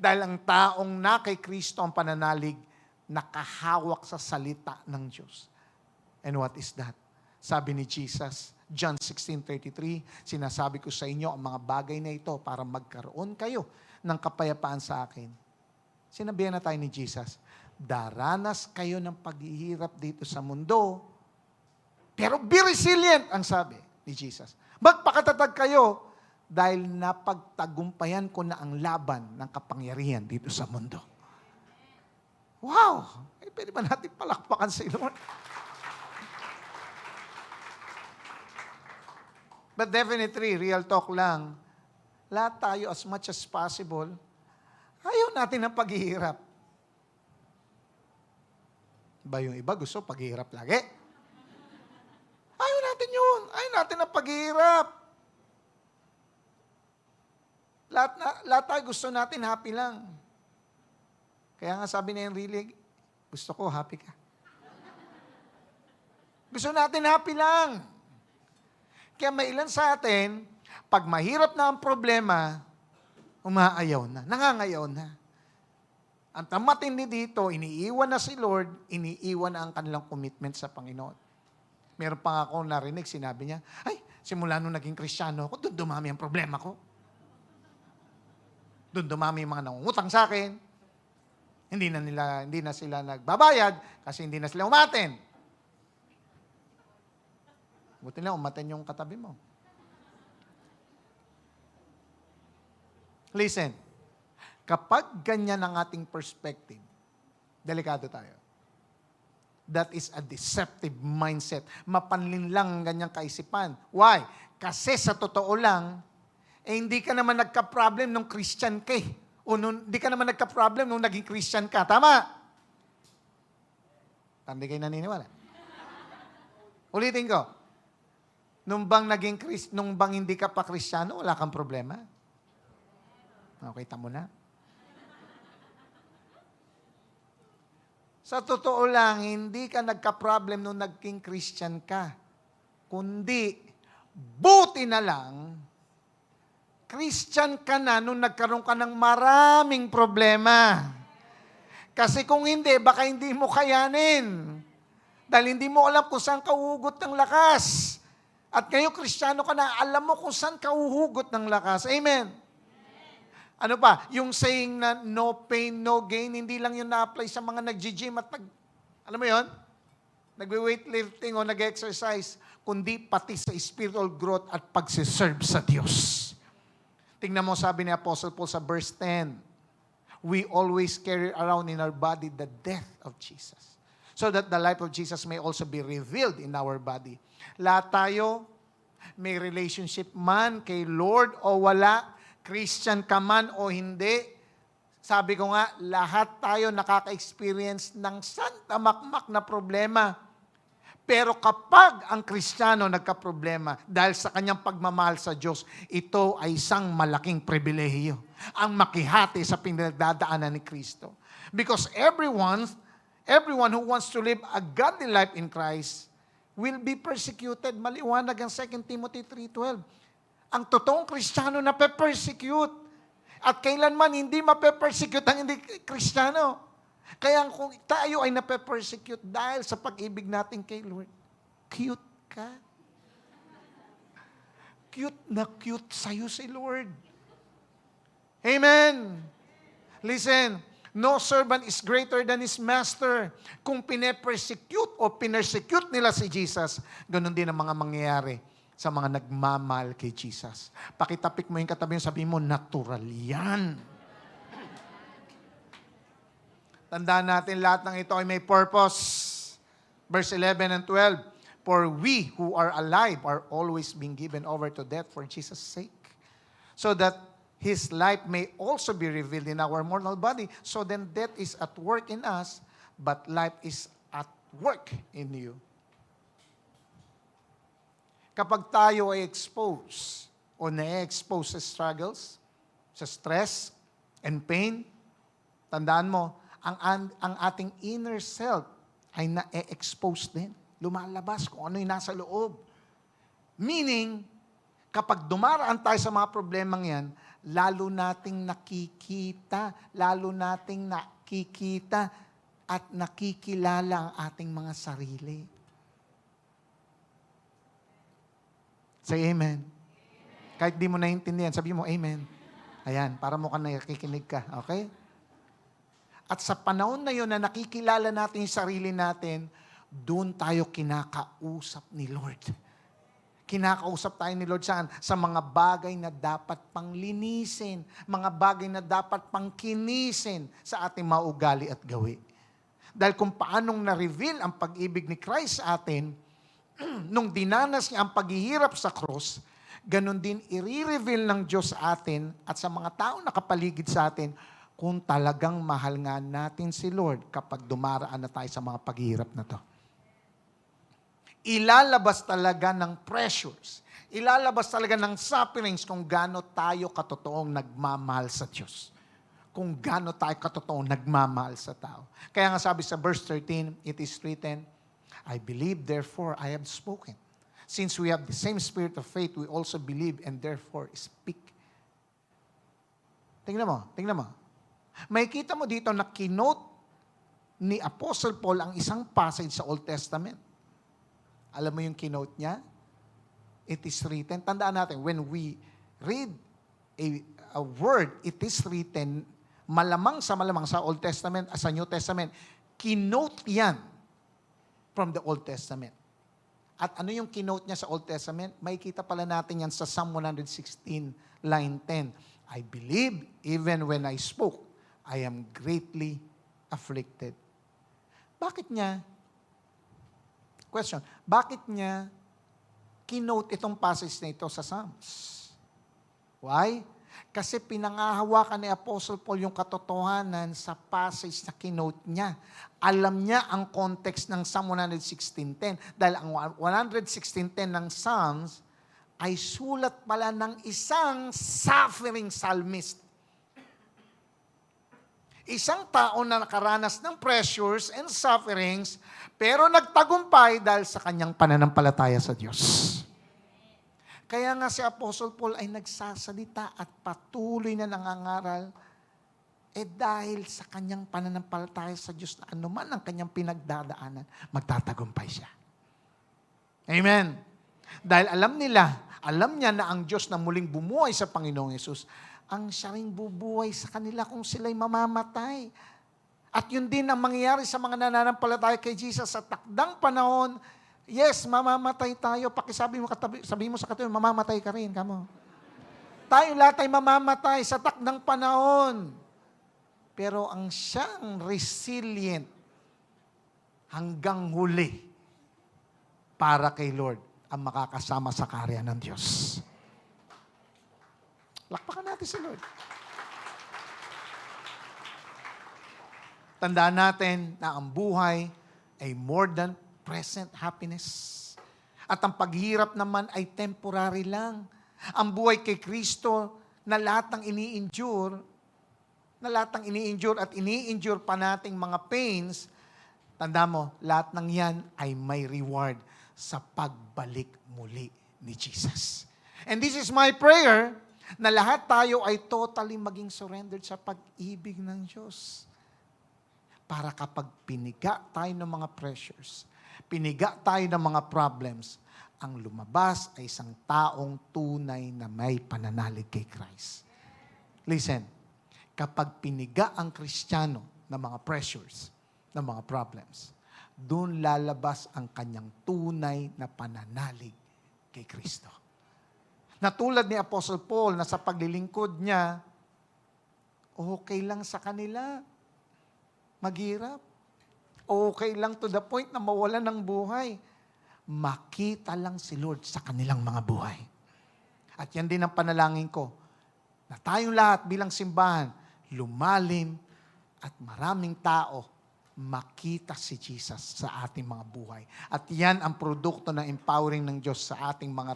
Dahil ang taong na kay Kristo ang pananalig, nakahawak sa salita ng Diyos. And what is that? Sabi ni Jesus, John 16:33, sinasabi ko sa inyo ang mga bagay na ito para magkaroon kayo ng kapayapaan sa akin. Sinabihan na tayo ni Jesus, daranas kayo ng paghihirap dito sa mundo, pero be resilient, ang sabi ni Jesus. Magpakatatag kayo dahil napagtagumpayan ko na ang laban ng kapangyarihan dito sa mundo. Wow! Pwede ba natin palakpakan sa Lord? But definitely, real talk lang, lahat tayo as much as possible, ayaw natin ng paghihirap. Ba yung iba gusto paghihirap lagi? Ayaw natin yun. Ayaw natin ng paghihirap. Lahat tayo gusto natin happy lang. Kaya nga sabi ni Enrile, gusto ko, happy ka. Gusto natin happy lang. Kaya may ilan sa atin, pag mahirap na ang problema, umaayaw na, nangangayaw na. Ang tamatindi dito, iniiwan na si Lord, iniiwan na ang kanilang commitment sa Panginoon. Meron pa nga ako narinig, sinabi niya, ay, simula nung naging Kristiyano ako, doon dumami ang problema ko. Doon dumami yung mga nangungutang sa akin. Hindi na sila nagbabayad kasi hindi na sila umaten. Buti na umaten yung katabi mo. Listen, kapag ganyan ang ating perspective, delikado tayo. That is a deceptive mindset. Mapanlin lang ang ganyang kaisipan. Why? Kasi sa totoo lang, hindi ka naman nagka-problem nung Christian ka eh. O hindi ka naman nagka-problem nung naging Christian ka. Tama? Hindi kayo naniniwala. Ulitin ko. Nung bang hindi ka pa Kristiyano, wala kang problema? Okay, tamo na. Sa totoo lang, hindi ka nagka-problem nung naging Christian ka. Kundi, buti na lang, Christian ka na nung nagkaroon ka ng maraming problema. Kasi kung hindi, baka hindi mo kayanin. Dahil hindi mo alam kung saan ka uhugot ng lakas. At ngayon, Kristiyano ka na, alam mo kung saan ka uhugot ng lakas. Amen. Ano pa? Yung saying na no pain, no gain, hindi lang yun na-apply sa mga nag-gym at alam mo yun? Nagwe-weightlifting o nag-exercise, kundi pati sa spiritual growth at pagsiserve sa Diyos. Tingnan mo, sabi ni Apostle Paul sa verse 10, we always carry around in our body the death of Jesus, so that the life of Jesus may also be revealed in our body. Lahat tayo, may relationship man kay Lord o wala, Christian ka man o hindi, sabi ko nga, lahat tayo nakaka-experience ng santamakmak na problema. Pero kapag ang Kristiyano nagka-problema dahil sa kanyang pagmamahal sa Diyos, ito ay isang malaking pribilehiyo. Ang makihati sa pinagdadaanan ni Kristo. Because everyone who wants to live a godly life in Christ will be persecuted. Maliwanag ang 2 Timothy 3:12. Ang totoong Kristiyano na pe-persecute. At kailanman hindi mape-persecute ang hindi Kristiyano. Kaya kung tayo ay nape-persecute dahil sa pag-ibig natin kay Lord, cute ka. Cute na cute sa'yo si Lord. Amen. Listen, no servant is greater than his master. Kung pine-persecute o pinersecute nila si Jesus, ganun din ang mga mangyayari sa mga nagmamahal kay Jesus. Pakitapik mo yung katabi mo, sabihin mo, natural yan. Tandaan natin lahat ng ito ay may purpose. Verse 11 and 12, for we who are alive are always being given over to death for Jesus' sake, so that His life may also be revealed in our mortal body. So then death is at work in us, but life is at work in you. Kapag tayo ay exposed o na-expose sa struggles, sa stress and pain, tandaan mo, ang ating inner self ay na-expose din. Lumalabas kung ano yung nasa loob. Meaning, kapag dumaraan tayo sa mga problemang yan, lalo nating nakikita at nakikilala ang ating mga sarili. Say amen. Kahit di mo naiintindihan, sabi mo amen. Ayan, para mo ka nakikinig ka. Okay? At sa panahon na yun na nakikilala natin yung sarili natin, doon tayo kinakausap ni Lord. Kinakausap tayo ni Lord saan? Sa mga bagay na dapat pang linisin, mga bagay na dapat pang kinisin sa ating mga ugali at gawi. Dahil kung paanong na-reveal ang pag-ibig ni Christ sa atin, nung dinanas niya ang paghihirap sa krus, ganun din i-reveal ng Diyos sa atin at sa mga tao nakapaligid sa atin kung talagang mahal nga natin si Lord kapag dumaraan na tayo sa mga paghihirap na to. Ilalabas talaga ng pressures, ilalabas talaga ng sufferings kung gaano tayo katotoong nagmamahal sa Diyos. kung gaano tayo katotoo nagmamahal sa tao. Kaya nga sabi sa verse 13, it is written, I believe, therefore I have spoken. Since we have the same spirit of faith, we also believe and therefore speak. Tingnan mo. May kita mo dito na kinote ni Apostle Paul ang isang passage sa Old Testament. Alam mo yung kinote niya? It is written. Tandaan natin, when we read a word, it is written, malamang sa Old Testament, sa New Testament, kinote yan from the Old Testament. At ano yung kinote niya sa Old Testament? May kita pala natin yan sa Psalm 116, line 10. I believe even when I spoke, I am greatly afflicted. Bakit niya kinote itong passage na ito sa Psalms? Why? Kasi pinangahawakan ni Apostle Paul yung katotohanan sa passage na kinote niya. Alam niya ang context ng Psalm 116:10. Dahil ang 116:10 ng Psalms ay sulat pala ng isang suffering psalmist. Isang tao na nakaranas ng pressures and sufferings, pero nagtagumpay dahil sa kanyang pananampalataya sa Diyos. Kaya nga si Apostle Paul ay nagsasalita at patuloy na nangangaral dahil sa kanyang pananampalataya sa Diyos na anuman ang kanyang pinagdadaanan, magtatagumpay siya. Amen. Dahil alam niya na ang Diyos na muling bumuhay sa Panginoong Yesus, ang siya ring bubuhay sa kanila kung sila'y mamamatay. At yun din ang mangyayari sa mga nananampalataya kay Jesus sa takdang panahon. Yes, mamamatay tayo. Sabihin mo sa katabi, mamamatay ka rin. Kamo. Tayo lahat ay mamamatay sa takdang panahon. Pero ang siyang resilient hanggang huli para kay Lord ang makakasama sa karya ng Diyos. Lakpakan natin si Lord. Tandaan natin na ang buhay ay more than present happiness. At ang paghirap naman ay temporary lang. Ang buhay kay Kristo na lahat ng ini-endure at ini-endure pa nating mga pains, tanda mo, lahat ng yan ay may reward sa pagbalik muli ni Jesus. And this is my prayer, na lahat tayo ay totally maging surrendered sa pag-ibig ng Diyos. Para kapag piniga tayo ng mga pressures, piniga tayo ng mga problems, ang lumabas ay isang taong tunay na may pananalig kay Christ. Listen, kapag piniga ang Kristiyano ng mga pressures, ng mga problems, doon lalabas ang kanyang tunay na pananalig kay Kristo. Na tulad ni Apostle Paul na sa paglilingkod niya, okay lang sa kanila. Maghirap. Okay lang to the point na mawalan ng buhay. Makita lang si Lord sa kanilang mga buhay. At yan din ang panalangin ko, na tayong lahat bilang simbahan, lumalim at maraming tao makita si Jesus sa ating mga buhay. At yan ang produkto ng empowering ng Diyos sa ating mga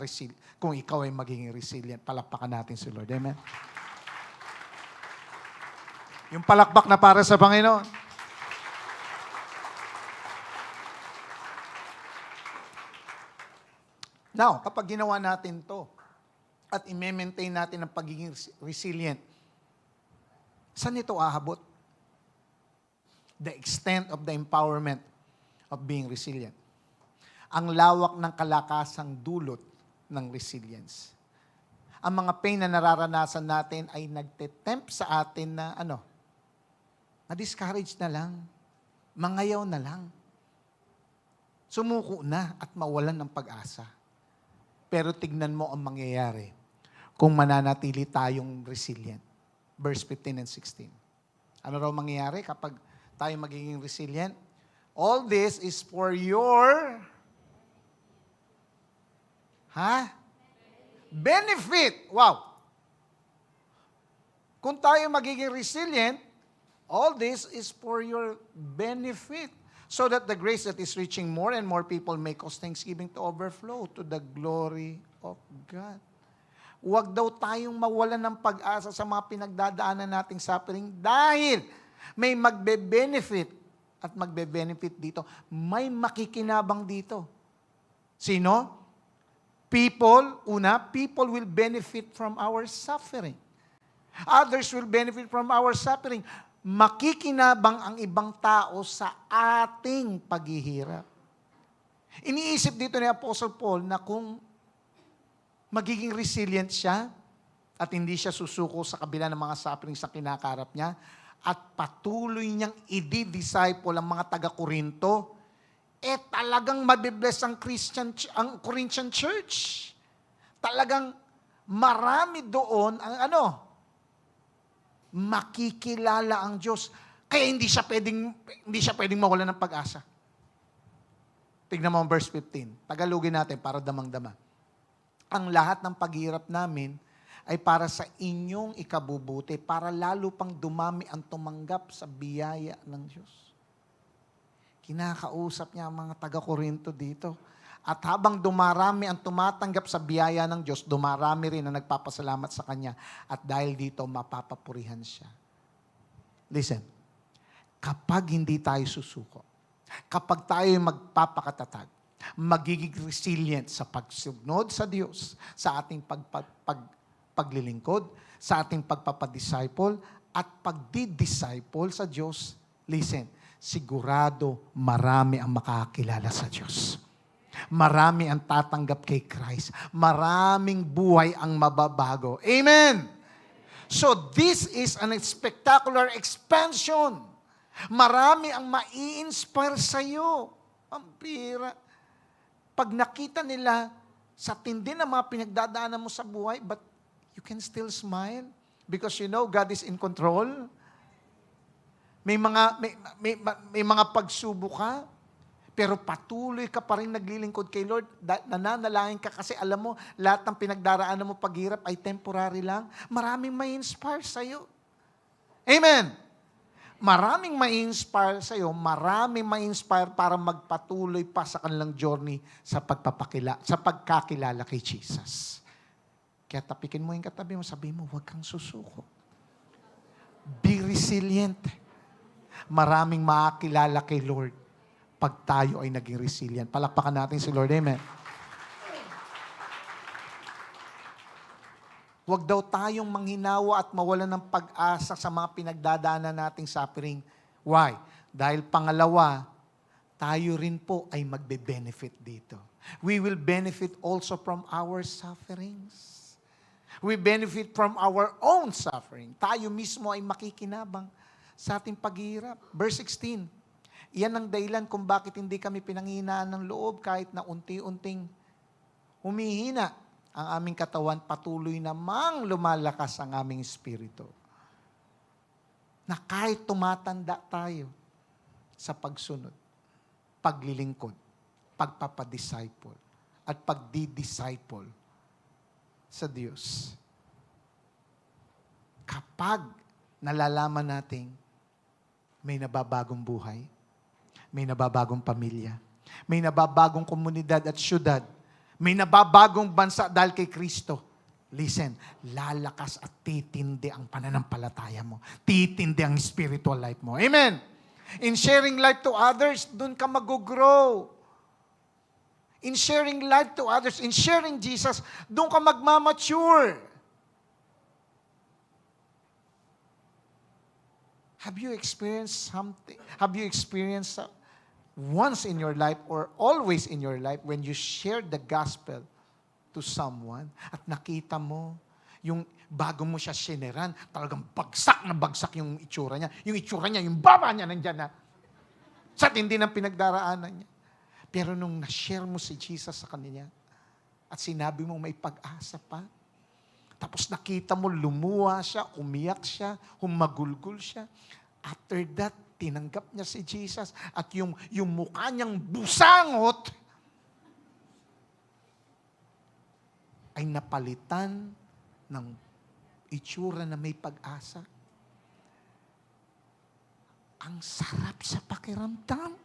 kung ikaw ay magiging resilient. Palakpakan natin si Lord. Amen? Yung palakpak na para sa Panginoon. Now, kapag ginawa natin to at i-maintain natin ang pagiging resilient, saan ito ahabot? The extent of the empowerment of being resilient. Ang lawak ng kalakasang dulot ng resilience. Ang mga pain na nararanasan natin ay nagtetempt sa atin na ma-discourage na lang, mangayaw na lang, sumuko na at mawalan ng pag-asa. Pero tignan mo ang mangyayari kung mananatili tayong resilient. Verse 15 and 16. Ano raw mangyayari kapag tayo magiging resilient? All this is for your benefit. Wow. Kung tayo magiging resilient, all this is for your benefit. So that the grace that is reaching more and more people may cause thanksgiving to overflow to the glory of God. Huwag daw tayong mawalan ng pag-asa sa mga pinagdadaanan nating suffering dahil may magbe-benefit at magbe-benefit dito. May makikinabang dito. Sino? People will benefit from our suffering. Others will benefit from our suffering. Makikinabang ang ibang tao sa ating paghihirap. Iniisip dito ni Apostle Paul na kung magiging resilient siya at hindi siya susuko sa kabila ng mga suffering sa kinakarap niya at patuloy niyang i-disciple ang mga taga-Korinto, talagang mabibless ang Corinthian Church. Talagang marami doon ang makikilala ang Diyos. Kaya hindi siya pwedeng mawalan ng pag-asa. Tignan mo ang verse 15. Tagalogin natin para damang-dama. Ang lahat ng paghirap namin ay para sa inyong ikabubuti, para lalo pang dumami ang tumanggap sa biyaya ng Diyos. Kinakausap niya ang mga taga-Korinto dito. At habang dumarami ang tumatanggap sa biyaya ng Diyos, dumarami rin ang nagpapasalamat sa Kanya. At dahil dito, mapapapurihan siya. Listen, kapag hindi tayo susuko, kapag tayo magpapakatatag, magiging resilient sa pagsunod sa Diyos, sa ating paglilingkod, sa ating pagpapadisciple, at pagdi-disciple sa Diyos, listen, sigurado marami ang makakakilala sa Diyos. Marami ang tatanggap kay Christ. Maraming buhay ang mababago. Amen! So this is an spectacular expansion. Marami ang mai-inspire sa'yo. Ang pira. Pag nakita nila sa tindi ng mga pinagdadaanan mo sa buhay, but you can still smile because you know God is in control. May mga pagsubok ka, pero patuloy ka pa rin naglilingkod kay Lord. Nananalangin ka kasi alam mo, lahat ng pinagdaraanan mo paghirap ay temporary lang. Maraming may inspire sa'yo. Amen! Maraming ma-inspire sa'yo, maraming ma-inspire para magpatuloy pa sa kanilang journey sa pagkakilala kay Jesus. Kaya tapikin mo yung katabi mo, sabihin mo, huwag kang susuko. Be resilient. Maraming makakilala kay Lord pag tayo ay naging resilient. Palakpakan natin si Lord. Amen. Huwag daw tayong manghinawa at mawalan ng pag-asa sa mga pinagdadaanan nating suffering. Why? Dahil pangalawa, tayo rin po ay magbe-benefit dito. We will benefit also from our sufferings. We benefit from our own suffering. Tayo mismo ay makikinabang sa ating paghihirap. Verse 16, iyan ang dahilan kung bakit hindi kami pinanghihinaan ng loob kahit na unti-unting humihina ang aming katawan, patuloy namang lumalakas ang aming espiritu. Na kahit tumatanda tayo sa pagsunod, paglilingkod, pagpapadisciple, at pagdi-disciple sa Diyos. Kapag nalalaman natin may nababagong buhay, may nababagong pamilya, may nababagong komunidad at syudad, may nababagong bansa dahil kay Kristo. Listen, lalakas at titindi ang pananampalataya mo. Titindi ang spiritual life mo. Amen! In sharing life to others, dun ka mag-grow. In sharing life to others, in sharing Jesus, dun ka magmamature. Have you experienced something? Have you experienced once in your life or always in your life when you shared the gospel to someone at nakita mo yung bago mo siya sineran, talagang bagsak na bagsak yung itsura niya. Yung itsura niya, yung baba niya nandyan na. Sa tindi ng pinagdaraanan niya. Pero nung na-share mo si Jesus sa kanila at sinabi mo may pag-asa pa, tapos nakita mo lumuha siya, umiyak siya, humagulgul siya. After that, tinanggap niya si Jesus at yung mukha niyang busangot ay napalitan ng itsura na may pag-asa. Ang sarap sa pakiramdam.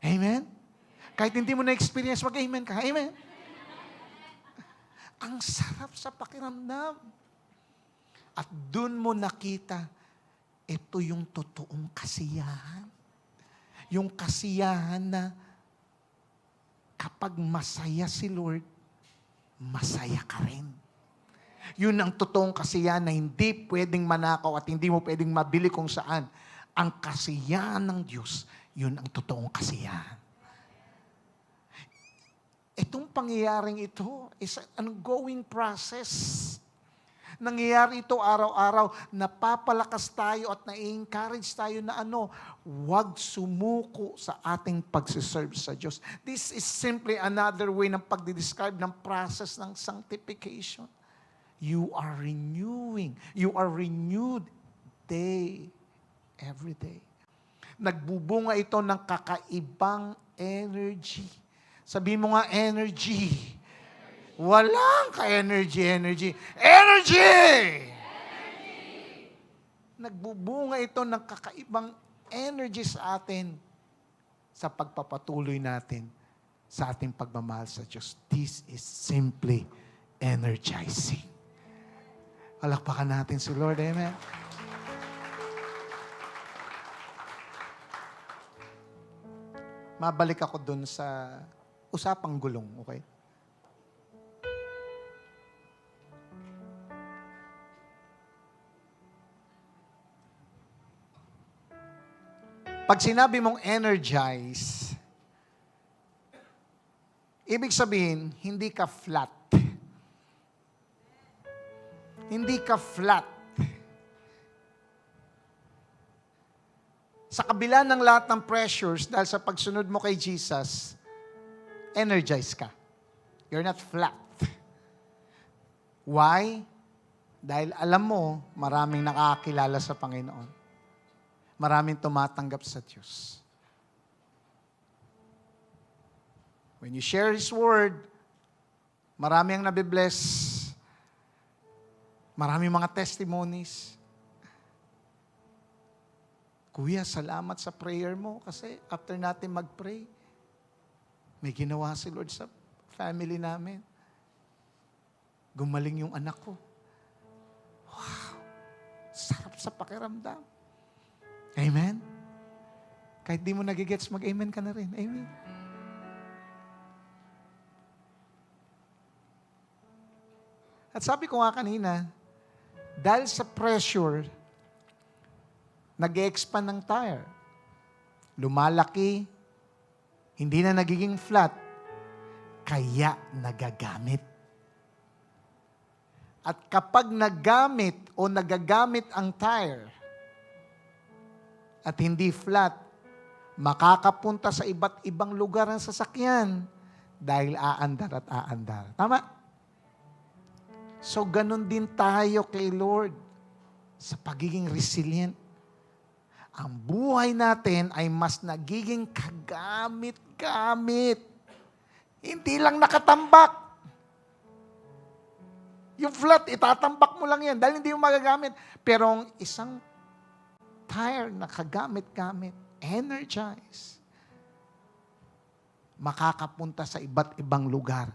Amen? Kahit hindi mo na-experience, mag-amen ka. Amen? Ang sarap sa pakiramdam. At dun mo nakita, ito yung totoong kasiyahan. Yung kasiyahan na kapag masaya si Lord, masaya ka rin. Yun ang totoong kasiyahan na hindi pwedeng manakaw at hindi mo pwedeng mabili kung saan. Ang kasiyahan ng Diyos, yun ang totoong kasiyahan. Itong pangyayaring ito is an ongoing process. Nangyayari ito araw-araw, napapalakas tayo at na-encourage tayo na huwag sumuko sa ating pagsiserve sa Diyos. This is simply another way ng pagdidescribe ng process ng sanctification. You are renewing. You are renewed every day. Nagbubunga ito ng kakaibang energy. Sabihin mo nga, energy. Walang ka-energy. Energy! Nagbubunga ito ng kakaibang energy sa atin sa pagpapatuloy natin sa ating pagmamahal sa Diyos. This is simply energizing. Palakpakan natin si Lord. Amen. Mabalik ako dun sa usapang gulong, okay? Pag sinabi mong energize, ibig sabihin, hindi ka flat. Hindi ka flat. Sa kabila ng lahat ng pressures, dahil sa pagsunod mo kay Jesus, energize ka. You're not flat. Why? Dahil alam mo, maraming nakakakilala sa Panginoon. Maraming tumatanggap sa Diyos. When you share His Word, marami ang nabibless. Maraming mga testimonies. Kuya, salamat sa prayer mo kasi after natin mag-pray, may ginawa si Lord sa family namin. Gumaling yung anak ko. Wow! Sarap sa pakiramdam. Amen? Kahit di mo nagigets, mag-amen ka na rin. Amen? At sabi ko nga kanina, dahil sa pressure, nag-expand ng tire. Lumalaki, hindi na nagiging flat, kaya nagagamit. At kapag nagamit o nagagamit ang tire, at hindi flat, makakapunta sa iba't ibang lugar ang sasakyan dahil aandar at aandar. Tama? So, ganun din tayo kay Lord sa pagiging resilient. Ang buhay natin ay mas nagiging kagamit-gamit. Hindi lang nakatambak. Yung flat, itatambak mo lang yan dahil hindi mo magagamit. Pero ang isang tire na kagamit-gamit, energize, makakapunta sa iba't ibang lugar.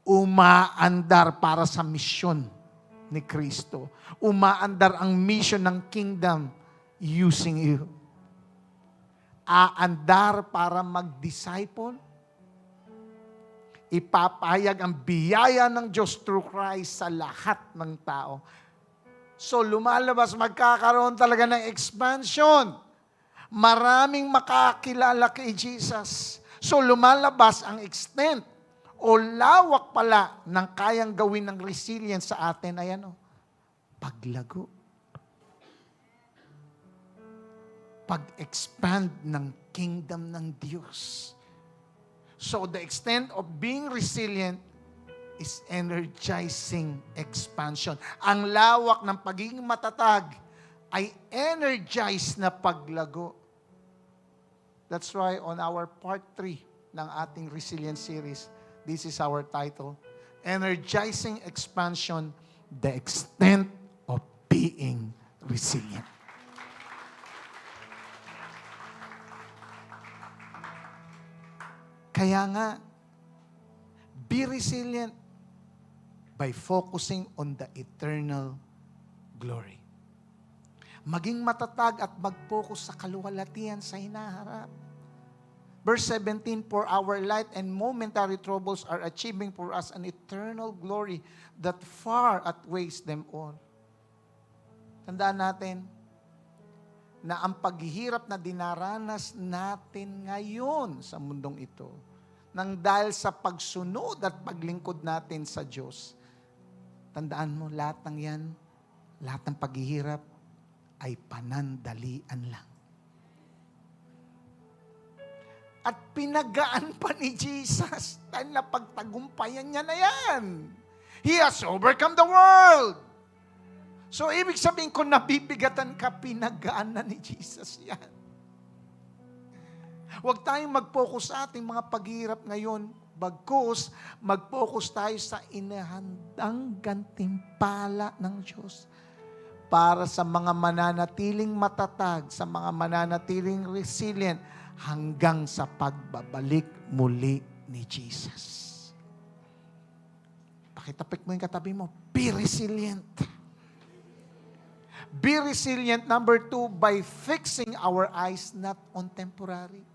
Umaandar para sa misyon ni Kristo. Umaandar ang mission ng kingdom using you. Aandar para mag-disciple. Ipapahayag ang biyaya ng Diyos through Christ sa lahat ng tao. So lumalabas, magkakaroon talaga ng expansion. Maraming makakilala kay Jesus. So lumalabas ang extent o lawak pala ng kayang gawin ng resilience sa atin ay paglago. Pag-expand ng kingdom ng Diyos. So the extent of being resilient is energizing expansion. Ang lawak ng pagiging matatag ay energized na paglago. That's why on our part 3 ng ating resilience series, this is our title, Energizing Expansion, the Extent of Being Resilient. Kaya nga, be resilient. by focusing on the eternal glory. Maging matatag at mag-focus sa kaluwalhatian sa hinaharap. Verse 17, for our light and momentary troubles are achieving for us an eternal glory that far outweighs them all. Tandaan natin na ang paghihirap na dinaranas natin ngayon sa mundong ito, nang dahil sa pagsunod at paglingkod natin sa Diyos, tandaan mo, lahat ng yan, lahat ng paghihirap ay panandalian lang. At pinagaan pa ni Jesus dahil napagtagumpayan niya na yan. He has overcome the world. So, ibig sabihin kung nabibigatan ka, pinagaan na ni Jesus yan. Huwag tayong mag-focus sa ating mga paghihirap ngayon. Bagkus, mag-focus tayo sa inahandang gantimpala ng Diyos para sa mga mananatiling matatag, sa mga mananatiling resilient, hanggang sa pagbabalik muli ni Jesus. Pakitapik mo yung katabi mo, be resilient. Be resilient, number 2, by fixing our eyes not on temporary.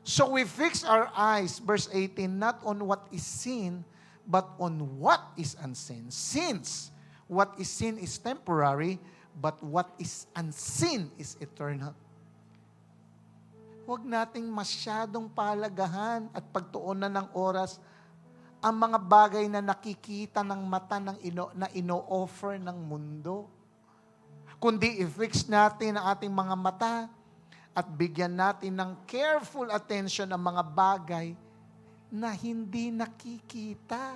So we fix our eyes, verse 18, not on what is seen, but on what is unseen. Since what is seen is temporary, but what is unseen is eternal. Huwag nating masyadong palagahan at pagtuunan ng oras ang mga bagay na nakikita ng mata na ino-offer ng mundo. Kundi i-fix natin ang ating mga mata at bigyan natin ng careful attention ang mga bagay na hindi nakikita.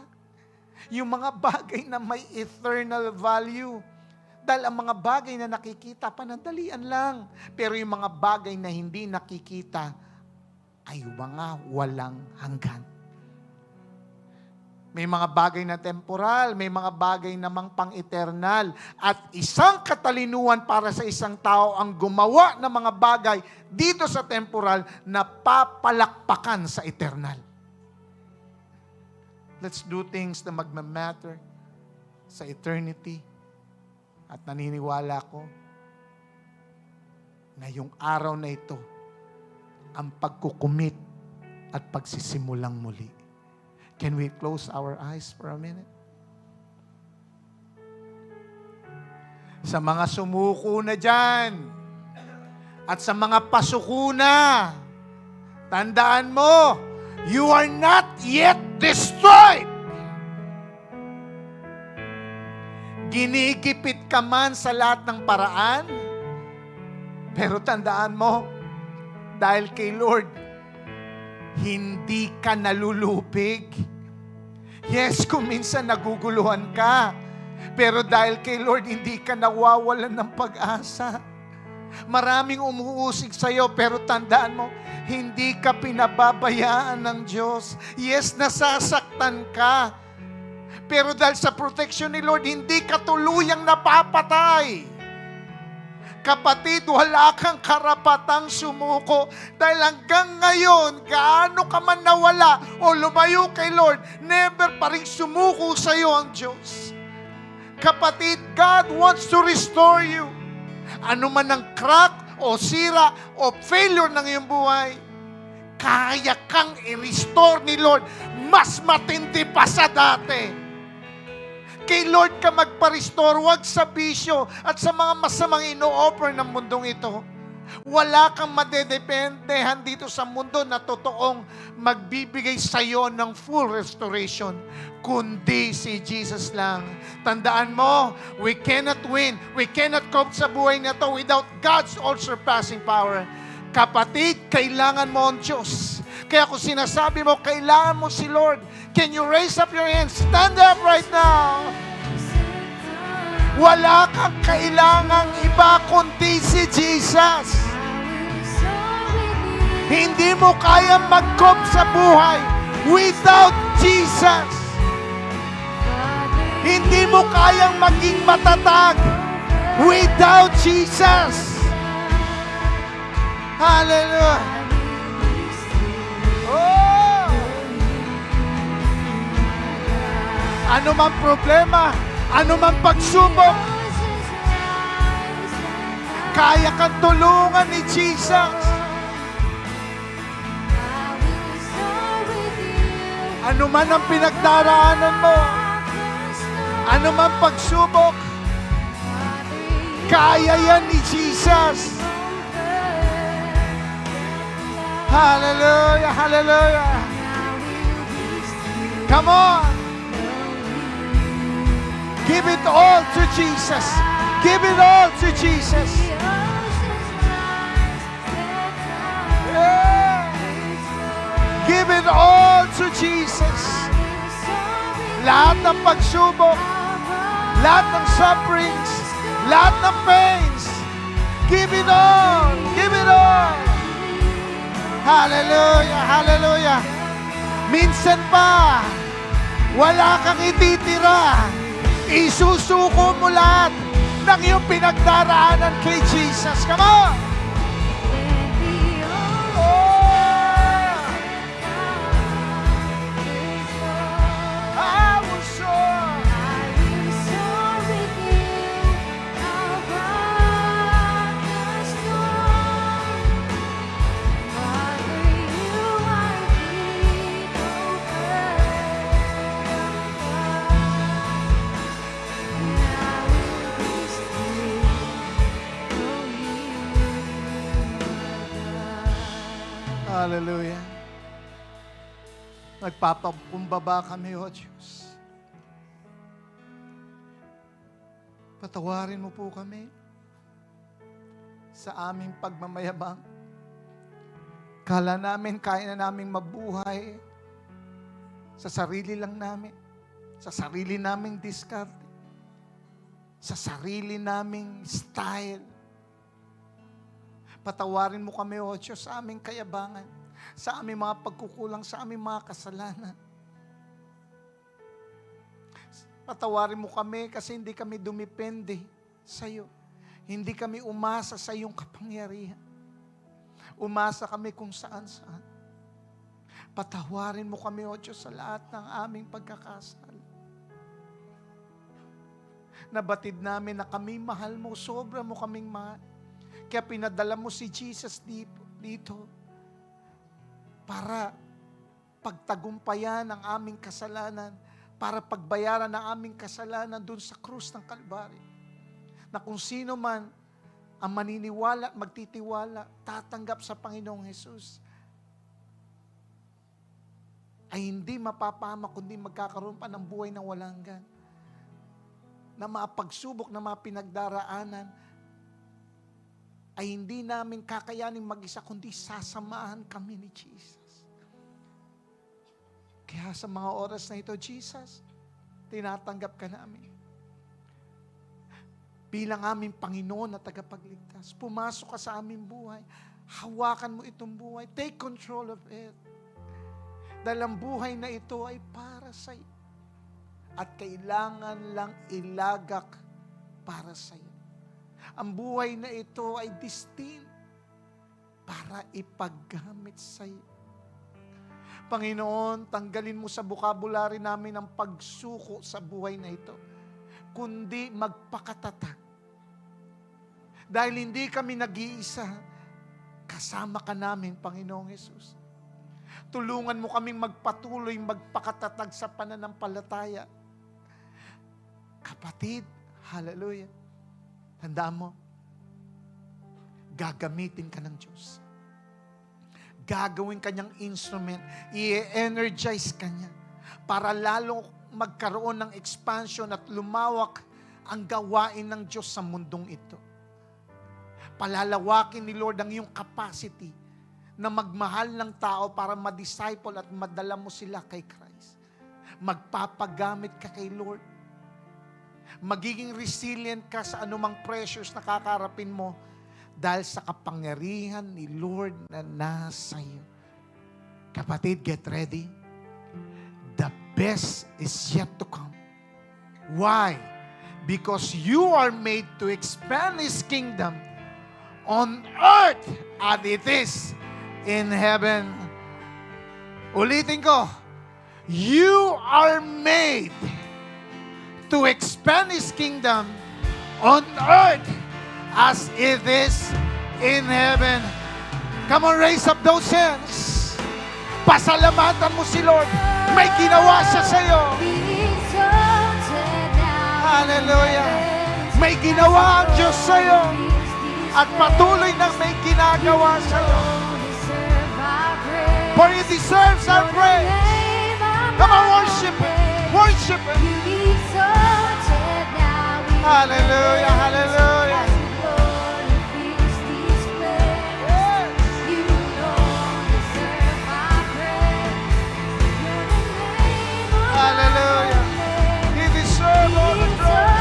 Yung mga bagay na may eternal value. Dahil ang mga bagay na nakikita, panandalian lang. Pero yung mga bagay na hindi nakikita, ay mga walang hanggan. May mga bagay na temporal, may mga bagay namang pang-eternal. At isang katalinuhan para sa isang tao ang gumawa ng mga bagay dito sa temporal na papalakpakan sa eternal. Let's do things na magmamatter sa eternity. At naniniwala ko na yung araw na ito ang pagkukumit at pagsisimulang muli. Can we close our eyes for a minute? Sa mga sumuko na dyan at sa mga pasuko na, tandaan mo, you are not yet destroyed. Ginigipit ka man sa lahat ng paraan, pero tandaan mo, dahil kay Lord, hindi ka nalulupig. Yes, kung minsan naguguluhan ka, pero dahil kay Lord, hindi ka nawawalan ng pag-asa. Maraming umuusig sa'yo, pero tandaan mo, hindi ka pinababayaan ng Diyos. Yes, nasasaktan ka. Pero dahil sa protection ni Lord, hindi ka tuluyang napapatay. Kapatid, wala kang karapatang sumuko. Dahil hanggang ngayon, gaano ka man nawala o lumayo kay Lord, never pa rin sumuko sa iyo ang Diyos. Kapatid, God wants to restore you. Ano man ang crack o sira o failure ng iyong buhay, kaya kang i-restore ni Lord mas matindi pa sa dati. Kay Lord ka magpa-restore, wag sa bisyo at sa mga masamang ino-offer ng mundong ito. Wala kang madedependehan dito sa mundo na totoong magbibigay sa iyo ng full restoration, kundi si Jesus lang. Tandaan mo, we cannot win, we cannot cope sa buhay na to without God's all-surpassing power. Kapatid, kailangan mo ang Diyos. Kaya kung sinasabi mo, kailangan mo si Lord, can you raise up your hands? Stand up right now. Wala kang kailangang iba kundi si Jesus. Hindi mo kayang mag-cope sa buhay without Jesus. Hindi mo kayang maging matatag without Jesus. Hallelujah. Oh! Ano man problema, ano man pagsubok, kaya kang tulungan ni Jesus. Ano man ang pinagdaraanan mo, ano man pagsubok, kaya yan ni Jesus. Hallelujah, hallelujah. Come on. Give it all to Jesus. Give it all to Jesus. Yeah. Give it all to Jesus. Lahat ng pagsubok, lahat ng sufferings, lahat ng pains, give it all. Give it all. Hallelujah, hallelujah. Minsan pa, wala kang ititira. Isusuko mo lahat ng iyong pinagdaraanan kay Jesus. Come on! Oh! I will soar. Hallelujah. Nagpapakumbaba kami, O Diyos. Patawarin mo po kami sa aming pagmamayabang. Kala namin, kaya na naming mabuhay sa sarili lang namin, sa sarili naming diskarte, sa sarili naming style. Patawarin mo kami, O Diyos, sa aming kayabangan, sa aming mga pagkukulang, sa aming mga kasalanan. Patawarin mo kami kasi hindi kami dumipende sa iyo. Hindi kami umasa sa iyong kapangyarihan. Umasa kami kung saan-saan. Patawarin mo kami, O Diyos, sa lahat ng aming pagkakasala. Nabatid namin na kami mahal mo, sobra mo kaming mahal. Kaya pinadala mo si Jesus dito para pagtagumpayan ang aming kasalanan, para pagbayaran ang aming kasalanan dun sa krus ng Kalbaryo. Na kung sino man ang maniniwala at magtitiwala, tatanggap sa Panginoong Jesus, ay hindi mapapama kundi magkakaroon pa ng buhay na walang hanggan. Na mga pagsubok, na mga pinagdaraanan, ay hindi namin kakayanin mag-isa, kundi sasamahan kami ni Jesus. Kaya sa mga oras na ito, Jesus, tinatanggap ka namin. Bilang aming Panginoon na tagapagligtas, pumasok ka sa aming buhay, hawakan mo itong buhay, take control of it. Dahil ang buhay na ito ay para sa iyo. At kailangan lang ilagak para sa iyo. Ang buhay na ito ay destined para ipaggamit sa iyo. Panginoon, tanggalin mo sa vocabulary namin ang pagsuko sa buhay na ito, kundi magpakatatag. Dahil hindi kami nag-iisa, kasama ka namin, Panginoong Hesus. Tulungan mo kaming magpatuloy, magpakatatag sa pananampalataya. Kapatid, hallelujah. Tandaan mo, gagamitin ka ng Diyos. Gagawin kanyang instrument, i-energize kanya para lalo magkaroon ng expansion at lumawak ang gawain ng Diyos sa mundong ito. Palalawakin ni Lord ang iyong capacity na magmahal ng tao para ma-disciple at madala mo sila kay Christ. Magpapagamit ka kay Lord. Magiging resilient ka sa anumang pressures na kakarapin mo dahil sa kapangyarihan ni Lord na nasa iyo. Kapatid, get ready. The best is yet to come. Why? Because you are made to expand His kingdom on earth as it is in heaven. Ulitin ko, you are made to expand His kingdom on earth as it is in heaven. Come on, raise up those hands. Pasalamatan mo si Lord. May ginawa siya sa iyo. Hallelujah. May ginawa ang Diyos sa iyo. At patuloy nang may ginagawa sa iyo. For He deserves our praise. Come on, worship Him. Worship Him. Hallelujah, hallelujah. Hallelujah. He deserves all the glory.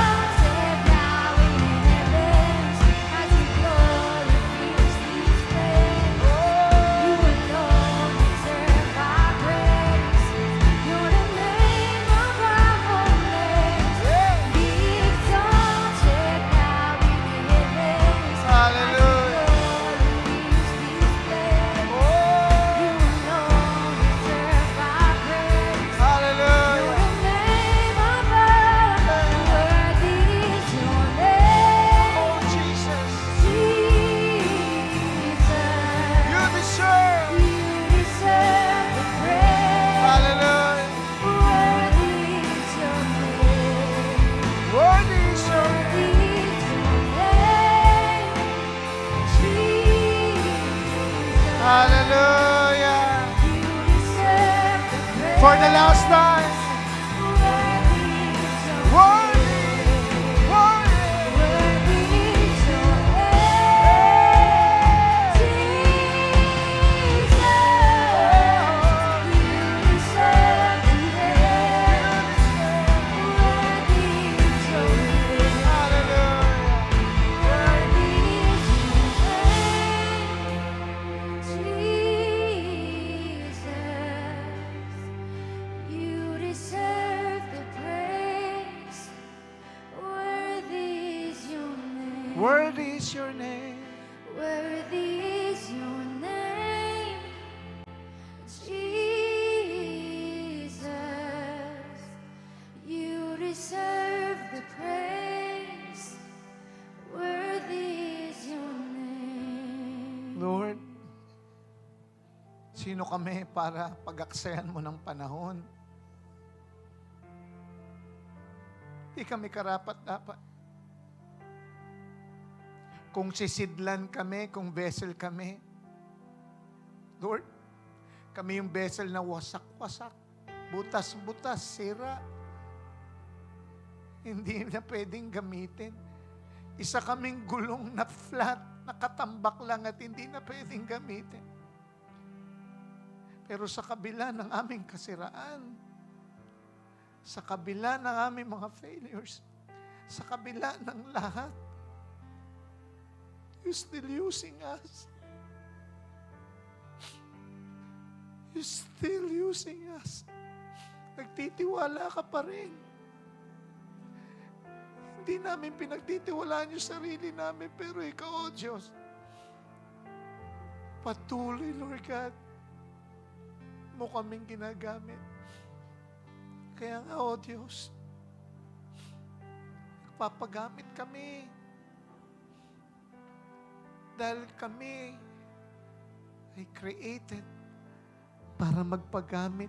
Hallelujah. For the last time. Worthy, worthy. Worthy is your name. Worthy is your name, Jesus. You deserve the praise. Worthy is your name. Lord, sino kami para pag-aksayan mo ng panahon? Di kami karapat-dapat. Kung sisidlan kami, kung vessel kami, Lord, kami yung vessel na wasak-wasak, butas-butas, sira. Hindi na pwedeng gamitin. Isa kaming gulong na flat, nakatambak lang at hindi na pwedeng gamitin. Pero sa kabila ng aming kasiraan, sa kabila ng aming mga failures, sa kabila ng lahat, you're still using us. You're still using us. Nagtitiwala ka pa rin. Hindi namin pinagtitiwalaan yung sarili namin, pero Ikaw, O Diyos, patuloy, Lord God, mo kaming ginagamit. Kaya nga, O Diyos, nagpapagamit kami. Dahil kami ay created para magpagamit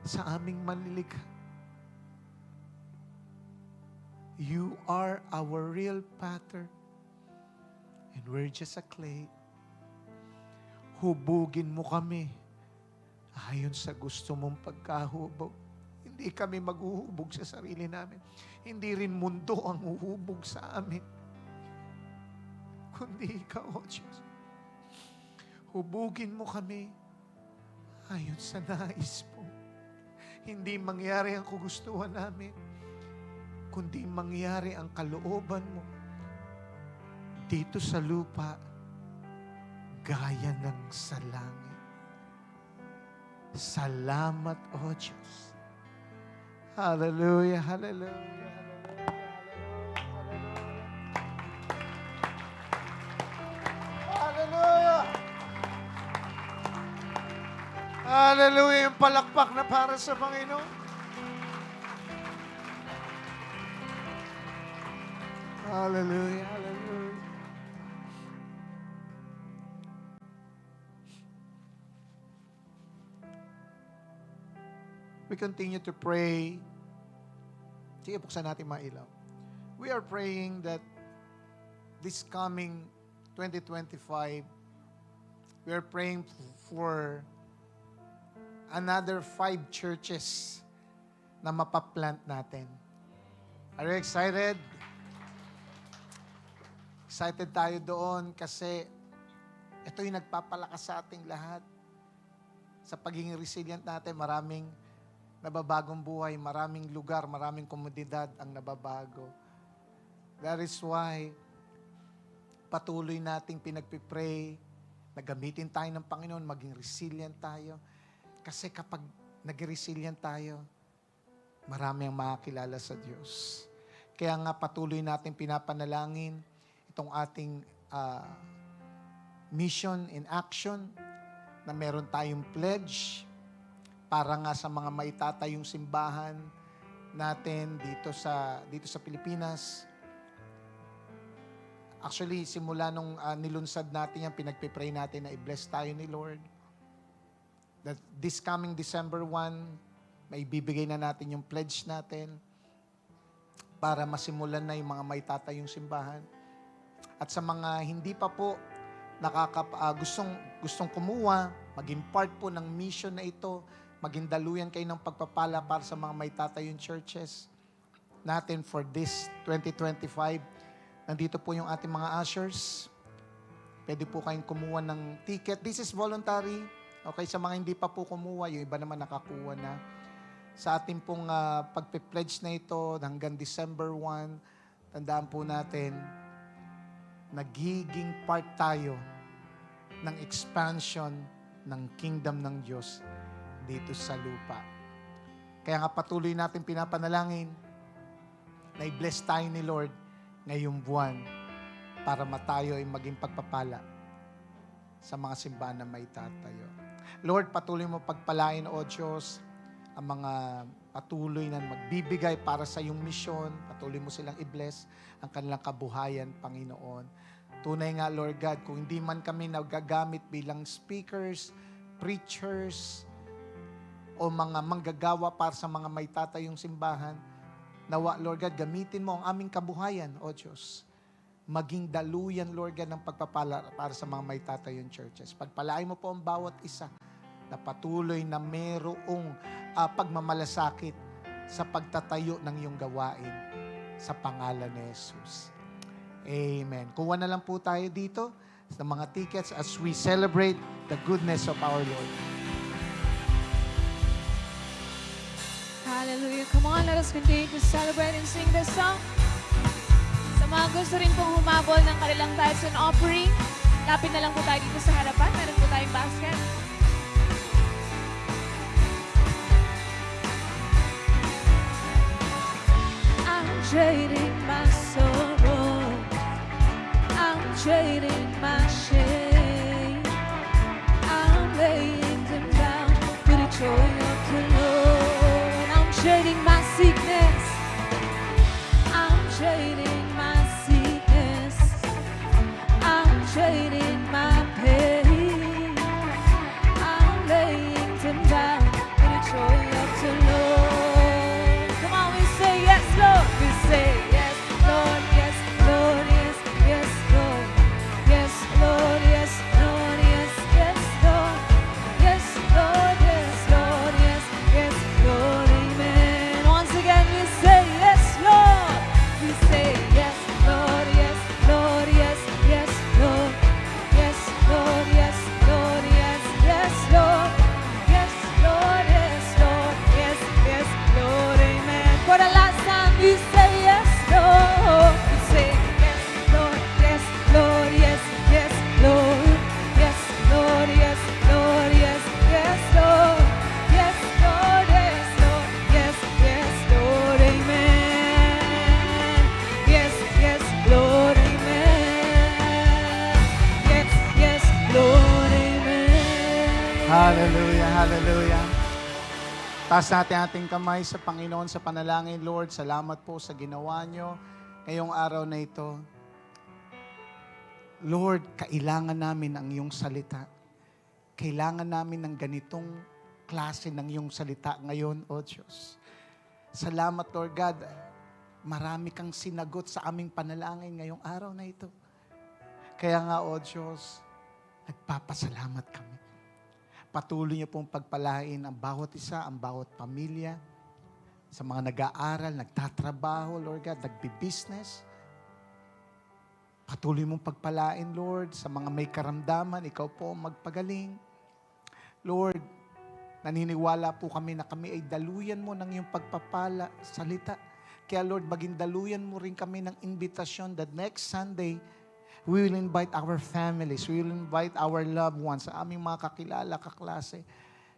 sa aming manlilikha. You are our real pattern and we're just a clay. Hubugin mo kami ayon sa gusto mong pagkahubog. Hindi kami maghuhubog sa sarili namin. Hindi rin mundo ang huhubog sa amin. Kundi Ikaw, O Diyos. Hubugin mo kami ayon sa nais mo. Hindi mangyari ang kagustuhan namin, kundi mangyari ang kalooban mo dito sa lupa gaya ng sa langit. Salamat, O Diyos. Hallelujah, hallelujah. Hallelujah! Yung palakpak na para sa Panginoon. Hallelujah, hallelujah. We continue to pray. Sige, buksan natin mga ilaw. We are praying that this coming 2025, we are praying for another 5 churches na mapaplant natin. Are you excited? Excited tayo doon kasi ito yung nagpapalakas sa ating lahat. Sa pagiging resilient natin, maraming nababagong buhay, maraming lugar, maraming komunidad ang nababago. That is why patuloy nating pinagpipray na gamitin tayo ng Panginoon, maging resilient tayo. Kasi kapag nag-resilient tayo, marami ang makakilala sa Diyos. Kaya nga patuloy natin pinapanalangin itong ating mission in action na meron tayong pledge para nga sa mga maitatayong simbahan natin dito sa Pilipinas. Actually, simula nung nilunsad natin yan, pinagpipray natin na i-bless tayo ni Lord. That this coming December 1, maibibigay na natin yung pledge natin para masimulan na yung mga maitatayong simbahan. At sa mga hindi pa po gustong kumuha, maging part po ng mission na ito, maging daluyan kayo ng pagpapala para sa mga maitatayong churches natin for this 2025. Nandito po yung ating mga ushers. Pwede po kayong kumuha ng ticket. This is voluntary. Okay, sa mga hindi pa po kumuha, yung iba naman nakakuha na. Sa ating pong pagpe-pledge na ito hanggang December 1, tandaan po natin, nagiging part tayo ng expansion ng kingdom ng Diyos dito sa lupa. Kaya nga patuloy natin pinapanalangin na i-bless tayo ni Lord ngayong buwan para matayo ay maging pagpapala sa mga simbahan na may tatayo. Lord, patuloy mo pagpalain, O Diyos, ang mga patuloy na magbibigay para sa iyong misyon. Patuloy mo silang i-bless ang kanilang kabuhayan, Panginoon. Tunay nga, Lord God, kung hindi man kami nagagamit bilang speakers, preachers, o mga manggagawa para sa mga may tatayong simbahan, nawa, Lord God, gamitin mo ang aming kabuhayan, O Diyos. Maging daluyan, Lord God, ng pagpapala para sa mga may tatayong churches. Pagpalain mo po ang bawat isa na patuloy na mayroong pagmamalasakit sa pagtatayo ng iyong gawain sa pangalan ni Jesus. Amen. Kuha na lang po tayo dito sa mga tickets as we celebrate the goodness of our Lord. Hallelujah. Come on, let us continue to celebrate and sing this song. Sa mga gusto rin pong humabol ng kanilang tithes and offering, lapit na lang po tayo dito sa harapan. Meron po tayong basket. I'm trading my sorrow. I'm trading my shame. I'm laying them down for the joy of the Lord. I'm trading my sickness. I'm trading my sickness. I'm trading my pain. I'm laying them down for the joy of the Lord. Come on, we say yes, Lord. We say yes, Lord, yes, Lord, yes, yes, Lord. Yes, Lord, yes, Lord, yes, yes, Lord. Yes, Lord, yes, Lord, yes, yes, Lord, amen. Once again, we say yes, Lord. We say yes, Lord, yes, Lord, yes, yes, Lord. Yes, Lord, yes, Lord, yes, yes, Lord. Yes, Lord, yes, Lord, yes, yes, Lord, amen. For the last time, we say yes, Lord. We say yes, Lord, yes, Lord, yes, yes, Lord. Yes, Lord, yes, Lord, yes, yes, Lord. Yes, Lord, yes, Lord, yes, yes, Lord, amen. Yes, yes, Lord, amen. Yes, yes, Lord, amen. Hallelujah, hallelujah. Taas natin ating kamay sa Panginoon sa panalangin. Lord, salamat po sa ginawa nyo ngayong araw na ito, Lord, kailangan namin ang iyong salita. Kailangan namin ng ganitong klase ng iyong salita ngayon, O Diyos. Salamat, Lord God. Marami kang sinagot sa aming panalangin ngayong araw na ito. Kaya nga, O Diyos, nagpapasalamat kami. Patuloy niyo pong pagpalain ang bawat isa, ang bawat pamilya, sa mga nag-aaral, nagtatrabaho, Lord God, nagbi-business. Patuloy mong pagpalain, Lord, sa mga may karamdaman, ikaw po ang magpagaling. Lord, naniniwala po kami na kami ay daluyan mo ng iyong pagpapala, salita. Kaya Lord, maging daluyan mo rin kami ng invitasyon that next Sunday, we will invite our families, we will invite our loved ones, aming mga kakilala, kaklase.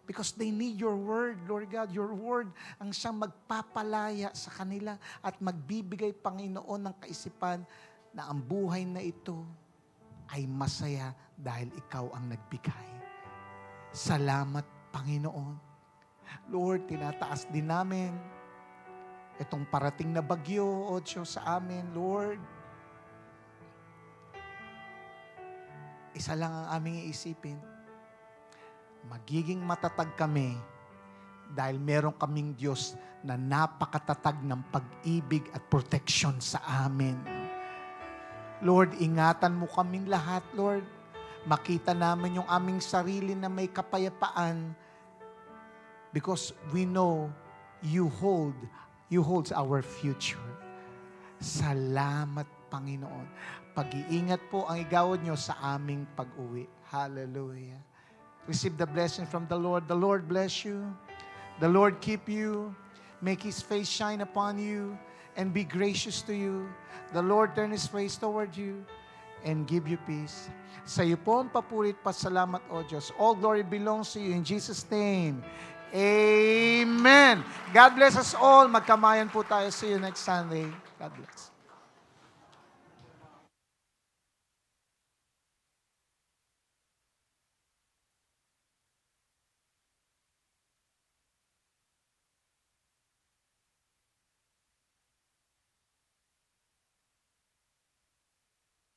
Because they need your word, Lord God. Your word ang siyang magpapalaya sa kanila at magbibigay, Panginoon, ng kaisipan na ang buhay na ito ay masaya dahil ikaw ang nagbigay. Salamat, Panginoon. Lord, tinataas din namin itong parating na bagyo, O Diyos, sa amin, Lord. Isa lang ang aming iisipin. Magiging matatag kami dahil meron kaming Diyos na napakatatag ng pag-ibig at protection sa amin. Lord, ingatan mo kaming lahat, Lord. Makita namin yung aming sarili na may kapayapaan because we know you hold our future. Salamat, Panginoon. Pag-iingat po ang igawad nyo sa aming pag-uwi. Hallelujah. Receive the blessing from the Lord. The Lord bless you. The Lord keep you. Make His face shine upon you and be gracious to you. The Lord turn His face toward you and give you peace. Sa iyo po ang papurit, pasalamat, O Diyos. All glory belongs to you in Jesus' name. Amen. God bless us all. Magkamayan po tayo. See you next Sunday. God bless.